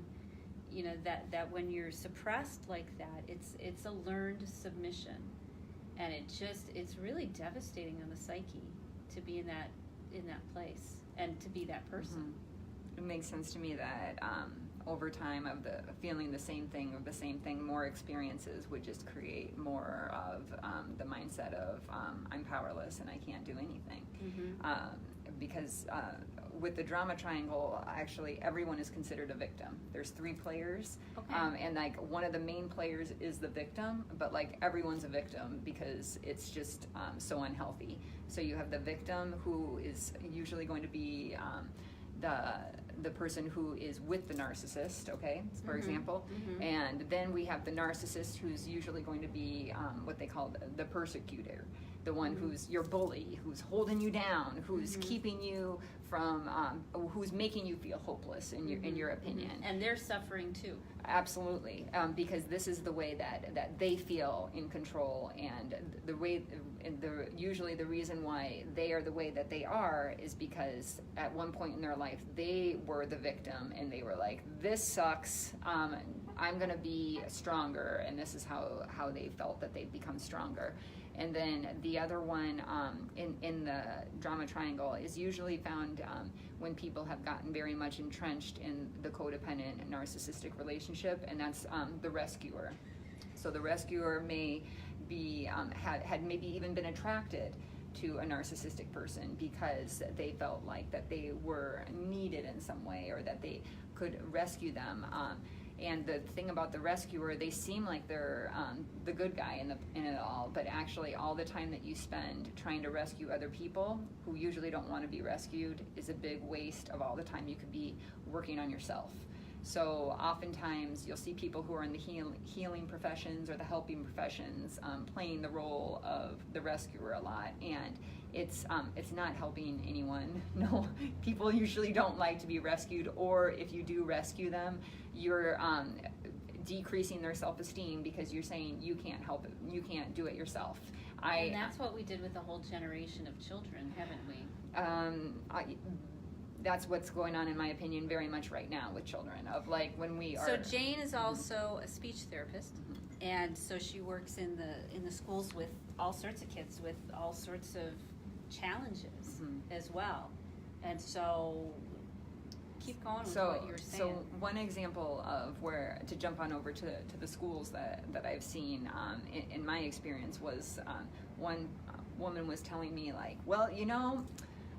that when you're suppressed like that, it's a learned submission. And it's really devastating on the psyche to be in that place and to be that person. It makes sense to me that over time of the feeling the same thing, more experiences would just create more of the mindset of I'm powerless and I can't do anything. Because with the drama triangle, actually everyone is considered a victim. There's 3 players, and like one of the main players is the victim, but like everyone's a victim because it's just so unhealthy. So you have the victim, who is usually going to be the person who is with the narcissist, okay, for example, and then we have the narcissist, who's usually going to be what they call the persecutor, the one who's your bully, who's holding you down, who's keeping you from, who's making you feel hopeless in your opinion. And they're suffering too. Absolutely, because this is the way that they feel in control, and usually the reason why they are the way that they are is because at one point in their life they were the victim and they were like, this sucks, I'm gonna be stronger, and this is how they felt that they've become stronger. And then the other one in the drama triangle is usually found when people have gotten very much entrenched in the codependent narcissistic relationship, and that's the rescuer. So the rescuer may be had maybe even been attracted to a narcissistic person because they felt like that they were needed in some way, or that they could rescue them. And the thing about the rescuer, they seem like they're the good guy in it all, but actually all the time that you spend trying to rescue other people who usually don't want to be rescued is a big waste of all the time you could be working on yourself. So oftentimes you'll see people who are in the healing professions or the helping professions playing the role of the rescuer a lot, and it's not helping anyone. No, people usually don't like to be rescued, or if you do rescue them, you're decreasing their self-esteem because you're saying you can't help it, you can't do it yourself. And that's what we did with a whole generation of children, haven't we? That's what's going on, in my opinion, very much right now with children, of like when we are. So Jane is also a speech therapist, and so she works in the schools with all sorts of kids with all sorts of challenges as well. And so keep going with what you're saying. So one example of where, to jump on over to the schools that I've seen in my experience, was one woman was telling me, like, well,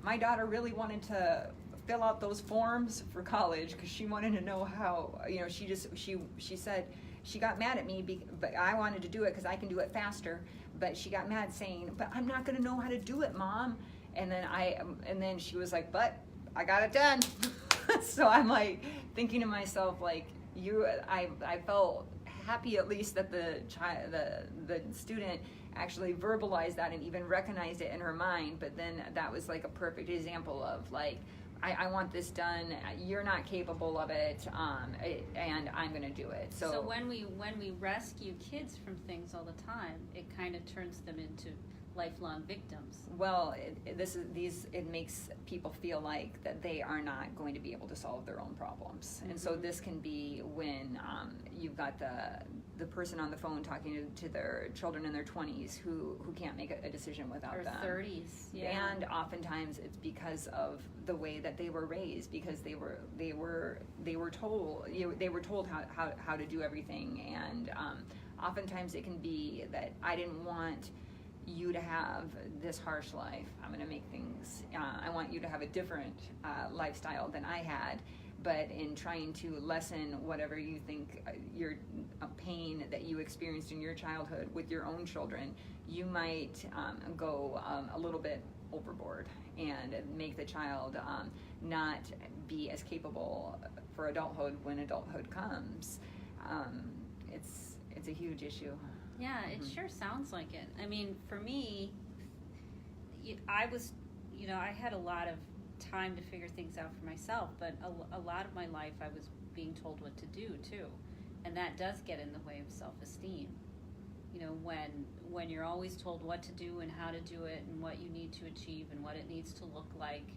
my daughter really wanted to fill out those forms for college because she wanted to know how, she said she got mad at me, but I wanted to do it because I can do it faster, but she got mad saying, but I'm not going to know how to do it, Mom. And then she was like, but I got it done. So I'm like thinking to myself, like, I felt happy at least that the student actually verbalized that and even recognized it in her mind. But then that was like a perfect example of like, I want this done, you're not capable of it, and I'm going to do it. So when we rescue kids from things all the time, it kind of turns them into lifelong victims. Well, it makes people feel like that they are not going to be able to solve their own problems. And so this can be when you've got the person on the phone talking to their children in their 20s who can't make a decision without them. Or 30s, yeah. And oftentimes it's because of the way that they were raised, because they were told how to do everything, and oftentimes it can be that I didn't want you to have this harsh life. I'm going to make things, I want you to have a different lifestyle than I had. But in trying to lessen whatever you think your pain that you experienced in your childhood with your own children, you might go a little bit overboard and make the child not be as capable for adulthood when adulthood comes. It's a huge issue. Yeah, it sure sounds like it. I mean, for me, I had a lot of time to figure things out for myself, but a lot of my life I was being told what to do too, and that does get in the way of self-esteem. When you're always told what to do and how to do it and what you need to achieve and what it needs to look like,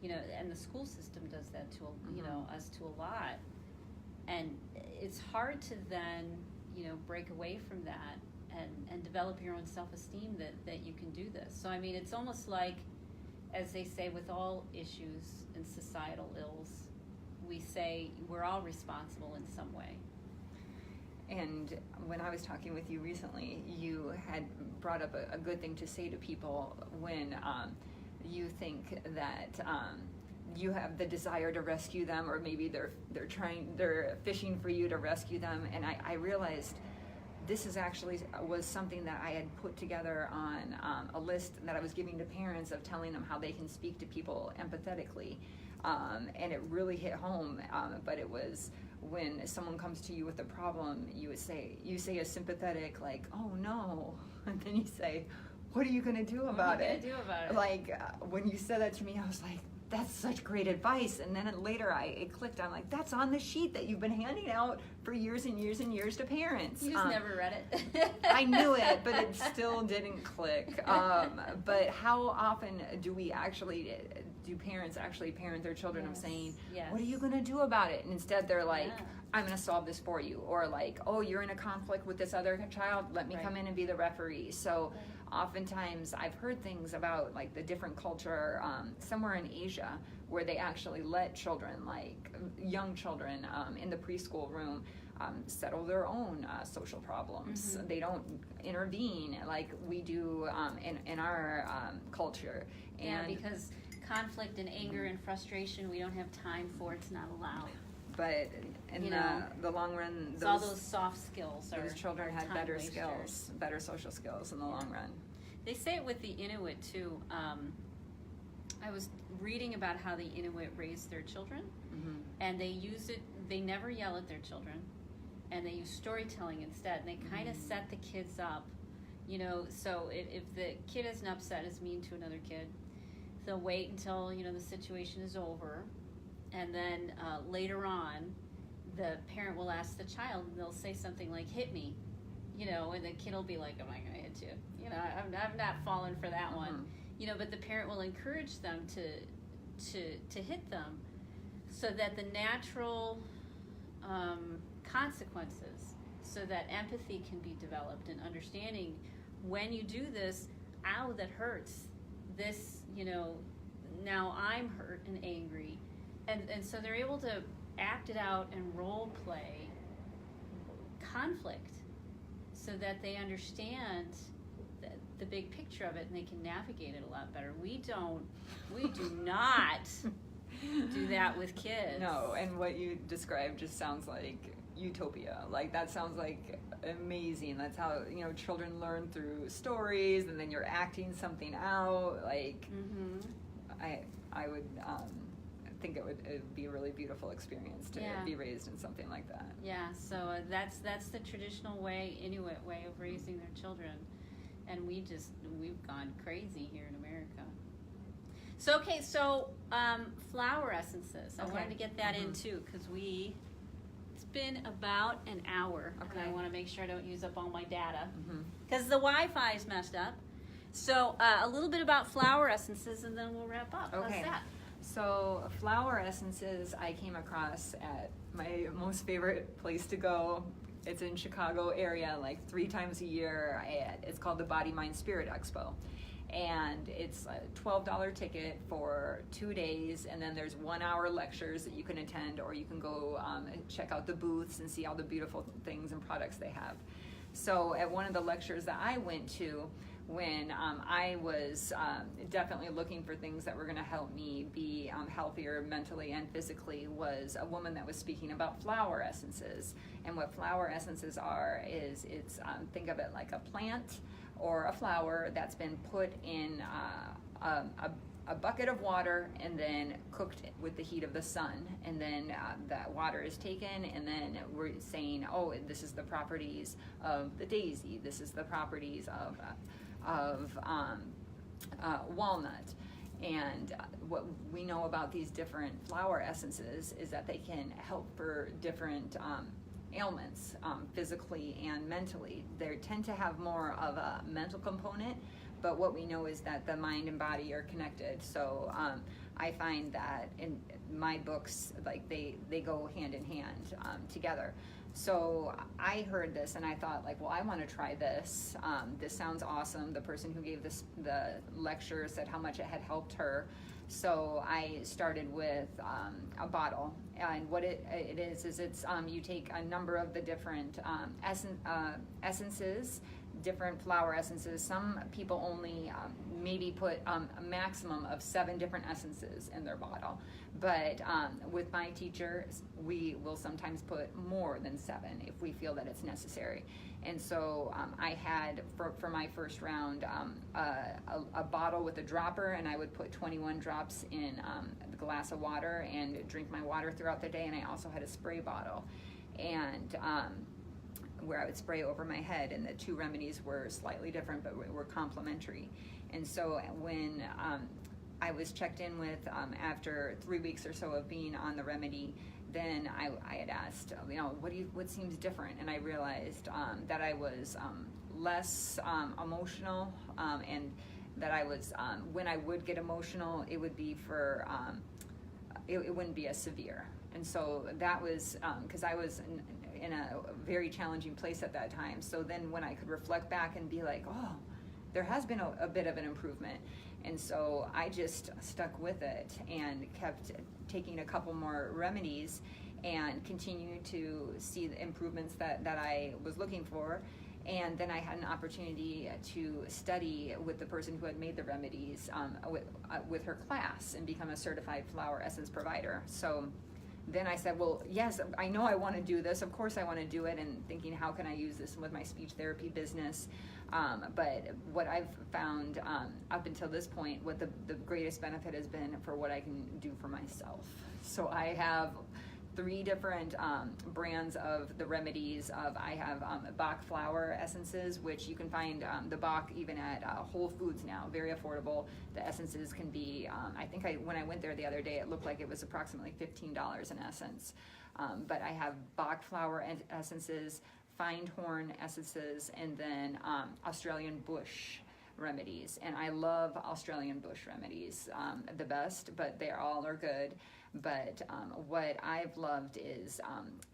and the school system does that to us to a lot, and it's hard to then break away from that and develop your own self-esteem that you can do this. So I mean, it's almost like, as they say with all issues and societal ills, we say we're all responsible in some way. And when I was talking with you recently, you had brought up a good thing to say to people when you think that you have the desire to rescue them, or maybe they're fishing for you to rescue them. And I realized this was something that I had put together on a list that I was giving to parents of telling them how they can speak to people empathetically. And it really hit home, but it was when someone comes to you with a problem, you say a sympathetic, like, oh no, and then you say, what are you going to do about it? Like, when you said that to me, I was like, that's such great advice. And then later it clicked. I'm like, that's on the sheet that you've been handing out for years and years and years to parents. You just never read it. I knew it, but it still didn't click. But how often do parents actually parent their children of saying, what are you going to do about it? And instead they're like, I'm going to solve this for you. Or like, oh, you're in a conflict with this other child, let me come in and be the referee. So oftentimes I've heard things about like the different culture somewhere in Asia where they actually let children, like young children in the preschool room, settle their own social problems. Mm-hmm. They don't intervene like we do in our culture. And because conflict and anger and frustration, we don't have time for. It's not allowed. But in the long run, all those soft skills. Those children had better skills, better social skills in the long run. They say it with the Inuit too. I was reading about how the Inuit raised their children, and they use it. They never yell at their children, and they use storytelling instead. And they kind of set the kids up, So if the kid is upset, is mean to another kid, they'll wait until the situation is over. And then later on, the parent will ask the child, and they'll say something like, hit me, and the kid will be like, am I going to hit you? I'm not falling for that one. But the parent will encourage them to hit them so that the natural consequences, so that empathy can be developed and understanding when you do this, ow, that hurts. This, now I'm hurt and angry. And so they're able to act it out and role play conflict so that they understand the big picture of it and they can navigate it a lot better. We do not do that with kids. No, and what you described just sounds like utopia. Like, that sounds like amazing. That's how, children learn through stories, and then you're acting something out. Like, I would think it would be a really beautiful experience to be raised in something like that. Yeah, so that's the traditional way, Inuit way of raising their children, and we've gone crazy here in America. So flower essences. I wanted to get that in too, because it's been about an hour, and I want to make sure I don't use up all my data, because the Wi-Fi is messed up. So a little bit about flower essences, and then we'll wrap up. Okay. How's that? So flower essences I came across at my most favorite place to go. It's in Chicago area, like 3 times a year. It's called the Body, Mind, Spirit Expo. And it's a $12 ticket for 2 days, and then there's 1-hour lectures that you can attend, or you can go and check out the booths and see all the beautiful things and products they have. So at one of the lectures that I went to, when I was definitely looking for things that were going to help me be healthier mentally and physically, was a woman that was speaking about flower essences. And what flower essences are is it's think of it like a plant or a flower that's been put in a bucket of water and then cooked with the heat of the sun, and then that water is taken, and then we're saying, oh, this is the properties of the daisy, this is the properties of walnut. And what we know about these different flower essences is that they can help for different ailments, physically and mentally. They tend to have more of a mental component, but what we know is that the mind and body are connected. So I find that in my books, like they go hand in hand together. So I heard this and I thought, like, well, I want to try this. This sounds awesome. The person who gave the lecture said how much it had helped her. So I started with a bottle, and what it is it's you take a number of the different essences, different flower essences. Some people only maybe put a maximum of 7 different essences in their bottle, but with my teacher, we will sometimes put more than 7 if we feel that it's necessary. And so I had, for my first round, a bottle with a dropper, and I would put 21 drops in a glass of water and drink my water throughout the day. And I also had a spray bottle, and where I would spray over my head, and the 2 remedies were slightly different, but were complementary. And so when I was checked in with, after 3 weeks or so of being on the remedy, then I had asked, what seems different? And I realized that I was less emotional, and that I was, when I would get emotional, it would be for, it wouldn't be as severe. And so that was, because I was in a very challenging place at that time. So then when I could reflect back and be like, oh, there has been a bit of an improvement. And so I just stuck with it and kept taking a couple more remedies and continued to see the improvements that I was looking for. And then I had an opportunity to study with the person who had made the remedies with her class and become a certified flower essence provider. So then I said, well, yes, I know I want to do this. Of course I want to do it, and thinking, how can I use this with my speech therapy business? But what I've found up until this point, what the greatest benefit has been for what I can do for myself. So I have 3 different brands of the remedies. I have Bach flower essences, which you can find the Bach even at Whole Foods now, very affordable. The essences can be, I think when I went there the other day, it looked like it was approximately $15 an essence. But I have Bach flower essences, Findhorn essences, and then Australian bush remedies. And I love Australian bush remedies the best, but they all are good. But what I've loved is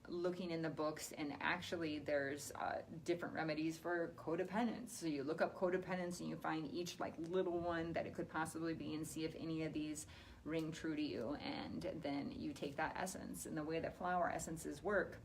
looking in the books, and actually there's different remedies for codependence. So you look up codependence and you find each like little one that it could possibly be, and see if any of these ring true to you, and then you take that essence. And the way that flower essences work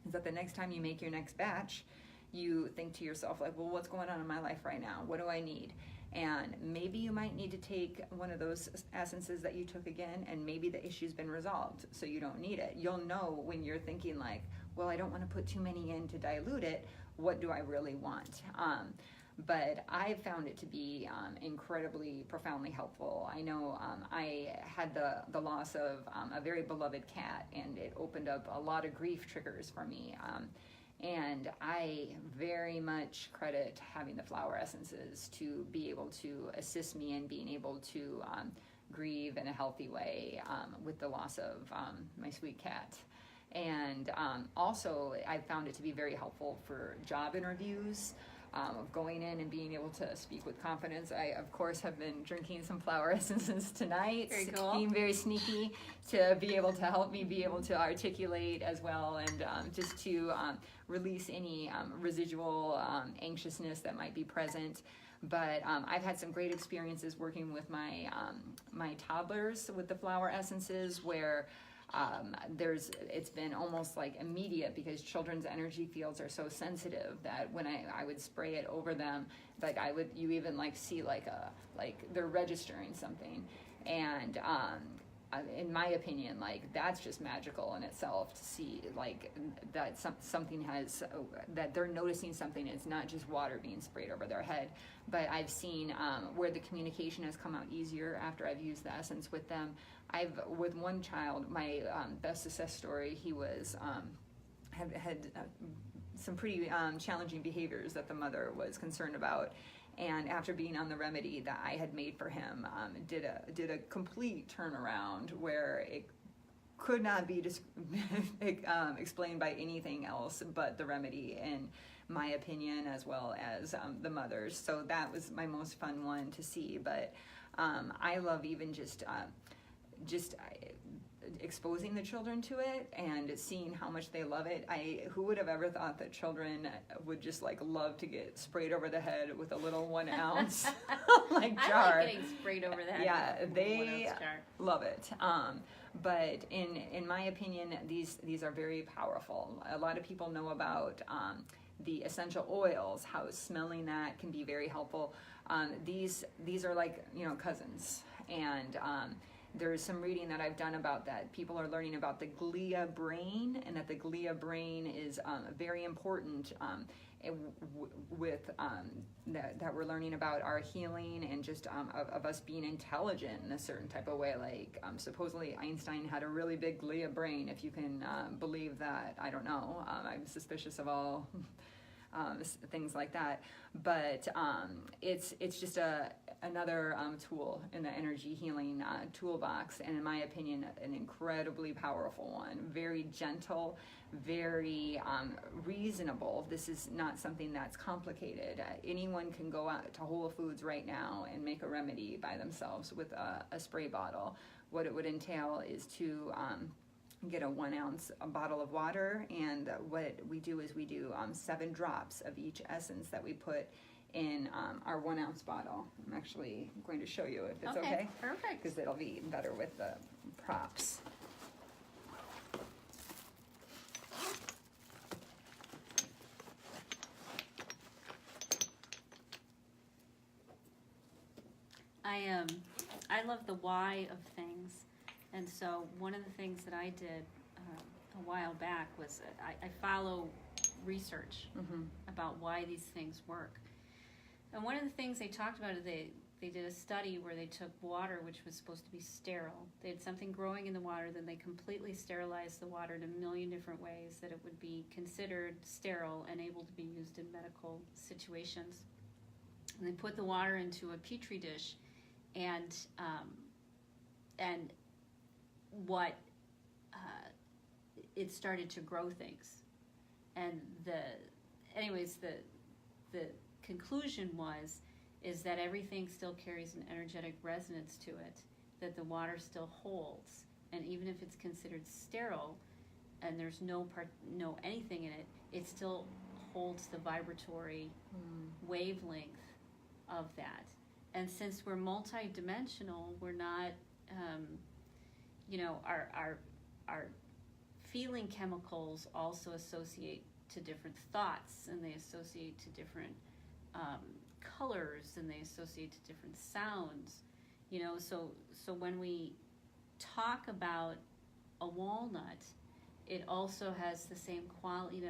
is that the next time you make your next batch, you think to yourself, like, well, what's going on in my life right now? What do I need? And maybe you might need to take one of those essences that you took again, and maybe the issue's been resolved, so you don't need it. You'll know when you're thinking like, well, I don't want to put too many in to dilute it. What do I really want? But I found it to be incredibly, profoundly helpful. I know I had the loss of a very beloved cat, and it opened up a lot of grief triggers for me. And I very much credit having the flower essences to be able to assist me in being able to grieve in a healthy way with the loss of my sweet cat. And also, I found it to be very helpful for job interviews, of going in and being able to speak with confidence. I, of course, have been drinking some flower essences tonight, Very cool. Being very sneaky to be able to help me be able to articulate as well, and just to release any residual anxiousness that might be present. But I've had some great experiences working with my my toddlers with the flower essences, where it's been almost like immediate, because children's energy fields are so sensitive that when I would spray it over them, like you even like see like they're registering something. And in my opinion, like that's just magical in itself, to see like that something has, that they're noticing something. It's not just water being sprayed over their head. But I've seen where the communication has come out easier after I've used the essence with them. With one child, my best success story, he was had some pretty challenging behaviors that the mother was concerned about. And after being on the remedy that I had made for him, did a complete turnaround, where it could not be explained by anything else but the remedy, in my opinion, as well as the mother's. So that was my most fun one to see. But I love even just just exposing the children to it and seeing how much they love it. Who would have ever thought that children would just like love to get sprayed over the head with a little 1 ounce like jar. I like getting sprayed over the head. Yeah, with they 1 ounce jar. love it. But in my opinion, these are very powerful. A lot of people know about the essential oils, how smelling that can be very helpful. These are like, cousins. And there's some reading that I've done about that. People are learning about the glia brain, and that the glia brain is very important with that we're learning about our healing and just of us being intelligent in a certain type of way. Like supposedly Einstein had a really big glia brain, if you can believe that. I don't know. I'm suspicious of all things like that, but it's just another tool in the energy healing toolbox, and in my opinion, an incredibly powerful one. Very gentle, very reasonable. This is not something that's complicated. Anyone can go out to Whole Foods right now and make a remedy by themselves with a spray bottle. What it would entail is to get a 1 ounce bottle of water, and what we do is we do 7 drops of each essence that we put in our 1 ounce bottle. I'm actually going to show you if it's okay. Perfect. Because it'll be better with the props. I love the why of things, and so one of the things that I did a while back was I follow research about why these things work. And one of the things they talked about is they did a study where they took water, which was supposed to be sterile. They had something growing in the water, then they completely sterilized the water in a million different ways that it would be considered sterile and able to be used in medical situations. And they put the water into a petri dish, and what it started to grow things. And the conclusion is that everything still carries an energetic resonance to it, that the water still holds, and even if it's considered sterile and there's no anything in it, it still holds the vibratory wavelength of that. And since we're multi-dimensional, we're not, our feeling chemicals also associate to different thoughts, and they associate to different colors, and they associate to different sounds. So when we talk about a walnut, it also has the same quality,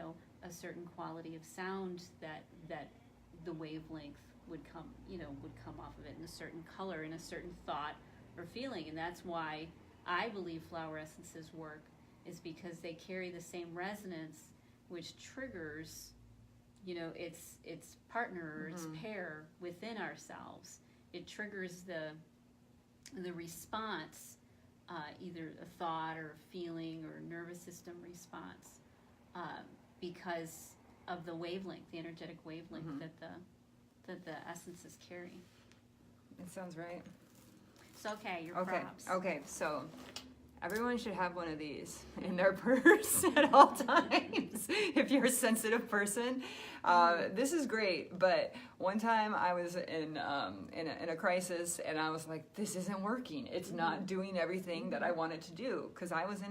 a certain quality of sound that the wavelength would come off of it, in a certain color, in a certain thought or feeling. And that's why I believe flower essences work, is because they carry the same resonance, which triggers, its partner or its pair within ourselves. It triggers the response, either a thought or a feeling or a nervous system response, because of the wavelength, the energetic wavelength that the essences carry. It sounds right. So your props. Okay, so everyone should have one of these in their purse at all times if you're a sensitive person. This is great, but one time I was in a crisis, and I was like, this isn't working. It's not doing everything that I wanted to do, because I was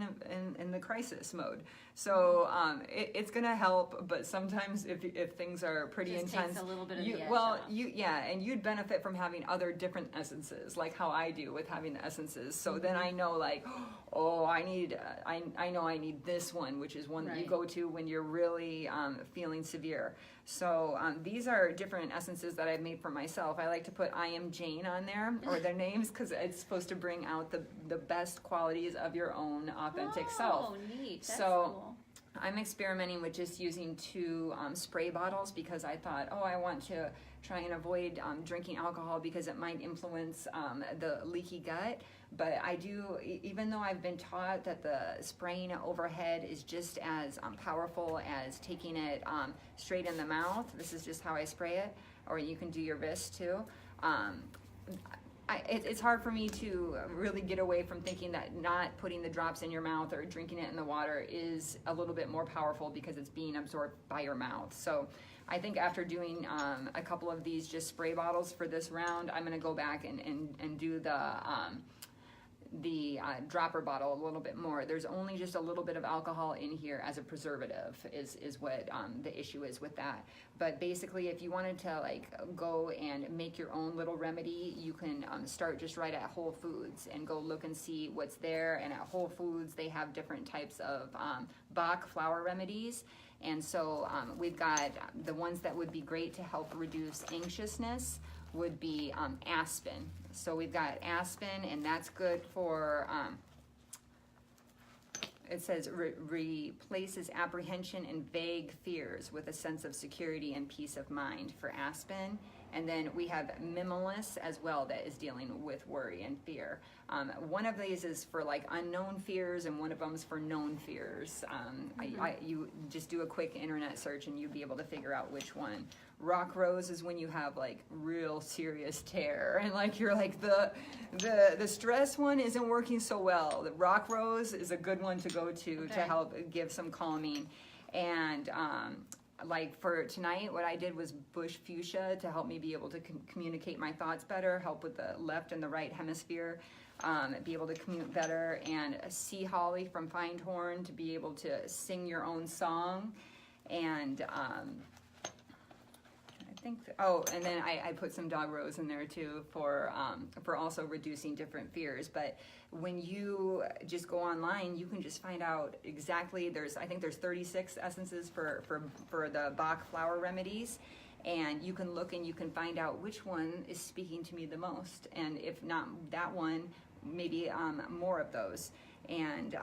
in the crisis mode. So it's gonna help, but sometimes if things are pretty just intense, takes a little bit of the edge off. And you'd benefit from having other different essences, like how I do with having the essences. So then I know, like, I know I need this one, which is one that you go to when you're really feeling severe. So these are different essences that I've made for myself. I like to put I am Jane on there, or their names, because it's supposed to bring out the best qualities of your own authentic self. Oh, neat. That's so cool. I'm experimenting with just using 2 spray bottles, because I thought, I want to try and avoid drinking alcohol because it might influence the leaky gut. But I do, even though I've been taught that the spraying overhead is just as powerful as taking it straight in the mouth. This is just how I spray it, or you can do your wrist too. It's hard for me to really get away from thinking that not putting the drops in your mouth or drinking it in the water is a little bit more powerful because it's being absorbed by your mouth. So I think after doing a couple of these just spray bottles for this round, I'm going to go back and do the dropper bottle a little bit more. There's only just a little bit of alcohol in here as a preservative is what the issue is with that. But basically, if you wanted to like go and make your own little remedy, you can start just right at Whole Foods and go look and see what's there. And at Whole Foods, they have different types of Bach flower remedies. And so we've got the ones that would be great to help reduce anxiousness would be aspen. So we've got aspen, and that's good for, it says replaces apprehension and vague fears with a sense of security and peace of mind for aspen. And then we have mimulus as well that is dealing with worry and fear. One of these is for like unknown fears, and one of them is for known fears. You just do a quick internet search and you'll be able to figure out which one. Rock rose is when you have like real serious terror and like you're like the stress one isn't working so well. The rock rose is a good one to go to help give some calming. And like for tonight, what I did was bush fuchsia to help me be able to communicate my thoughts better, help with the left and the right hemisphere, be able to commute better, and a sea holly from Findhorn to be able to sing your own song. And and then I put some dog rose in there too for also reducing different fears. But when you just go online, you can just find out exactly. I think there's 36 essences for the Bach flower remedies, and you can look and you can find out which one is speaking to me the most, and if not that one, maybe more of those. And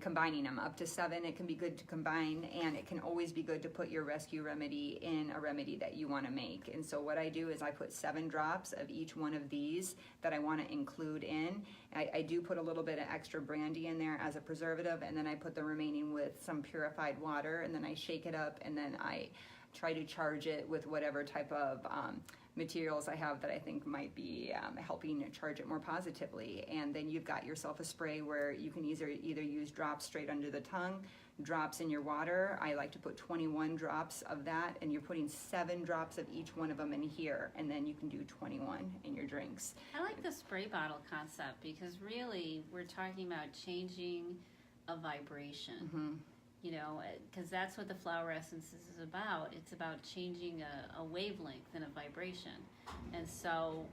combining them up to 7, it can be good to combine, and it can always be good to put your rescue remedy in a remedy that you want to make. And so what I do is I put 7 drops of each one of these that I want to include in. I do put a little bit of extra brandy in there as a preservative, and then I put the remaining with some purified water, and then I shake it up, and then I try to charge it with whatever type of materials I have that I think might be helping charge it more positively. And then you've got yourself a spray where you can either use drops straight under the tongue, drops in your water. I like to put 21 drops of that, and you're putting 7 drops of each one of them in here, and then you can do 21 in your drinks. I like the spray bottle concept because really we're talking about changing a vibration. Mm-hmm. You know, because that's what the flower essence is about. It's about changing a wavelength and a vibration. And so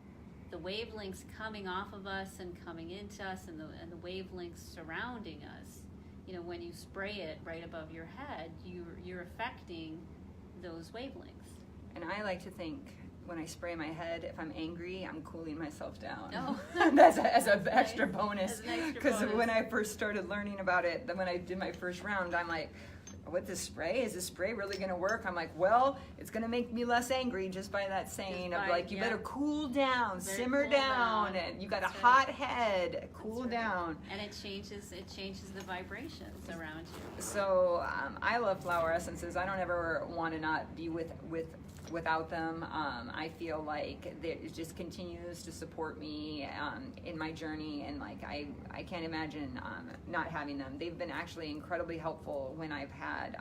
the wavelengths coming off of us and coming into us, and the wavelengths surrounding us, you know, when you spray it right above your head, you're affecting those wavelengths. And I like to think when I spray my head, if I'm angry, I'm cooling myself down. Oh. That's as an extra bonus. Because when I first started learning about it, then when I did my first round, I'm like, what, this spray? Is this spray really going to work? I'm like, well, it's going to make me less angry just by that saying of like, you better cool down, simmer down, and you got a hot head, cool down. And it changes the vibrations around you. So I love flower essences. I don't ever want to not be without them. I feel like it just continues to support me in my journey, and like I can't imagine not having them. They've been actually incredibly helpful when I've had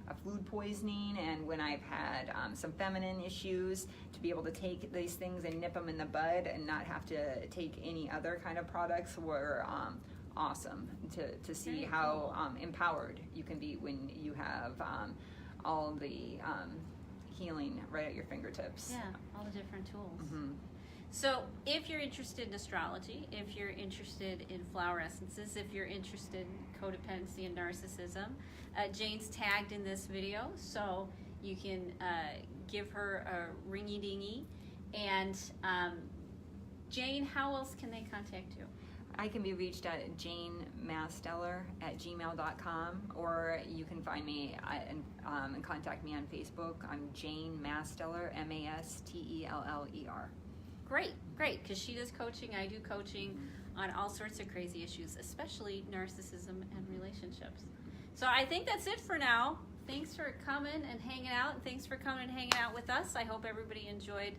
a food poisoning and when I've had some feminine issues, to be able to take these things and nip them in the bud and not have to take any other kind of products were awesome to see how empowered you can be when you have all the healing right at your fingertips. Yeah, all the different tools. Mm-hmm. So if you're interested in astrology, if you're interested in flower essences, if you're interested in codependency and narcissism, Jane's tagged in this video, so you can give her a ringy-dingy. And Jane, how else can they contact you? I can be reached at janemasteller@gmail.com, or you can find me and contact me on Facebook. I'm Jane Masteller, Masteller. Great, because she does coaching, I do coaching on all sorts of crazy issues, especially narcissism and relationships. So I think that's it for now. Thanks for coming and hanging out, and thanks for coming and hanging out with us. I hope everybody enjoyed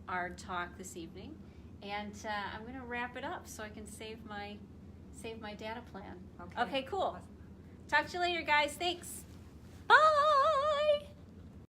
our talk this evening. And I'm going to wrap it up so I can save my data plan. Okay. Okay, cool. Awesome. Talk to you later, guys. Thanks.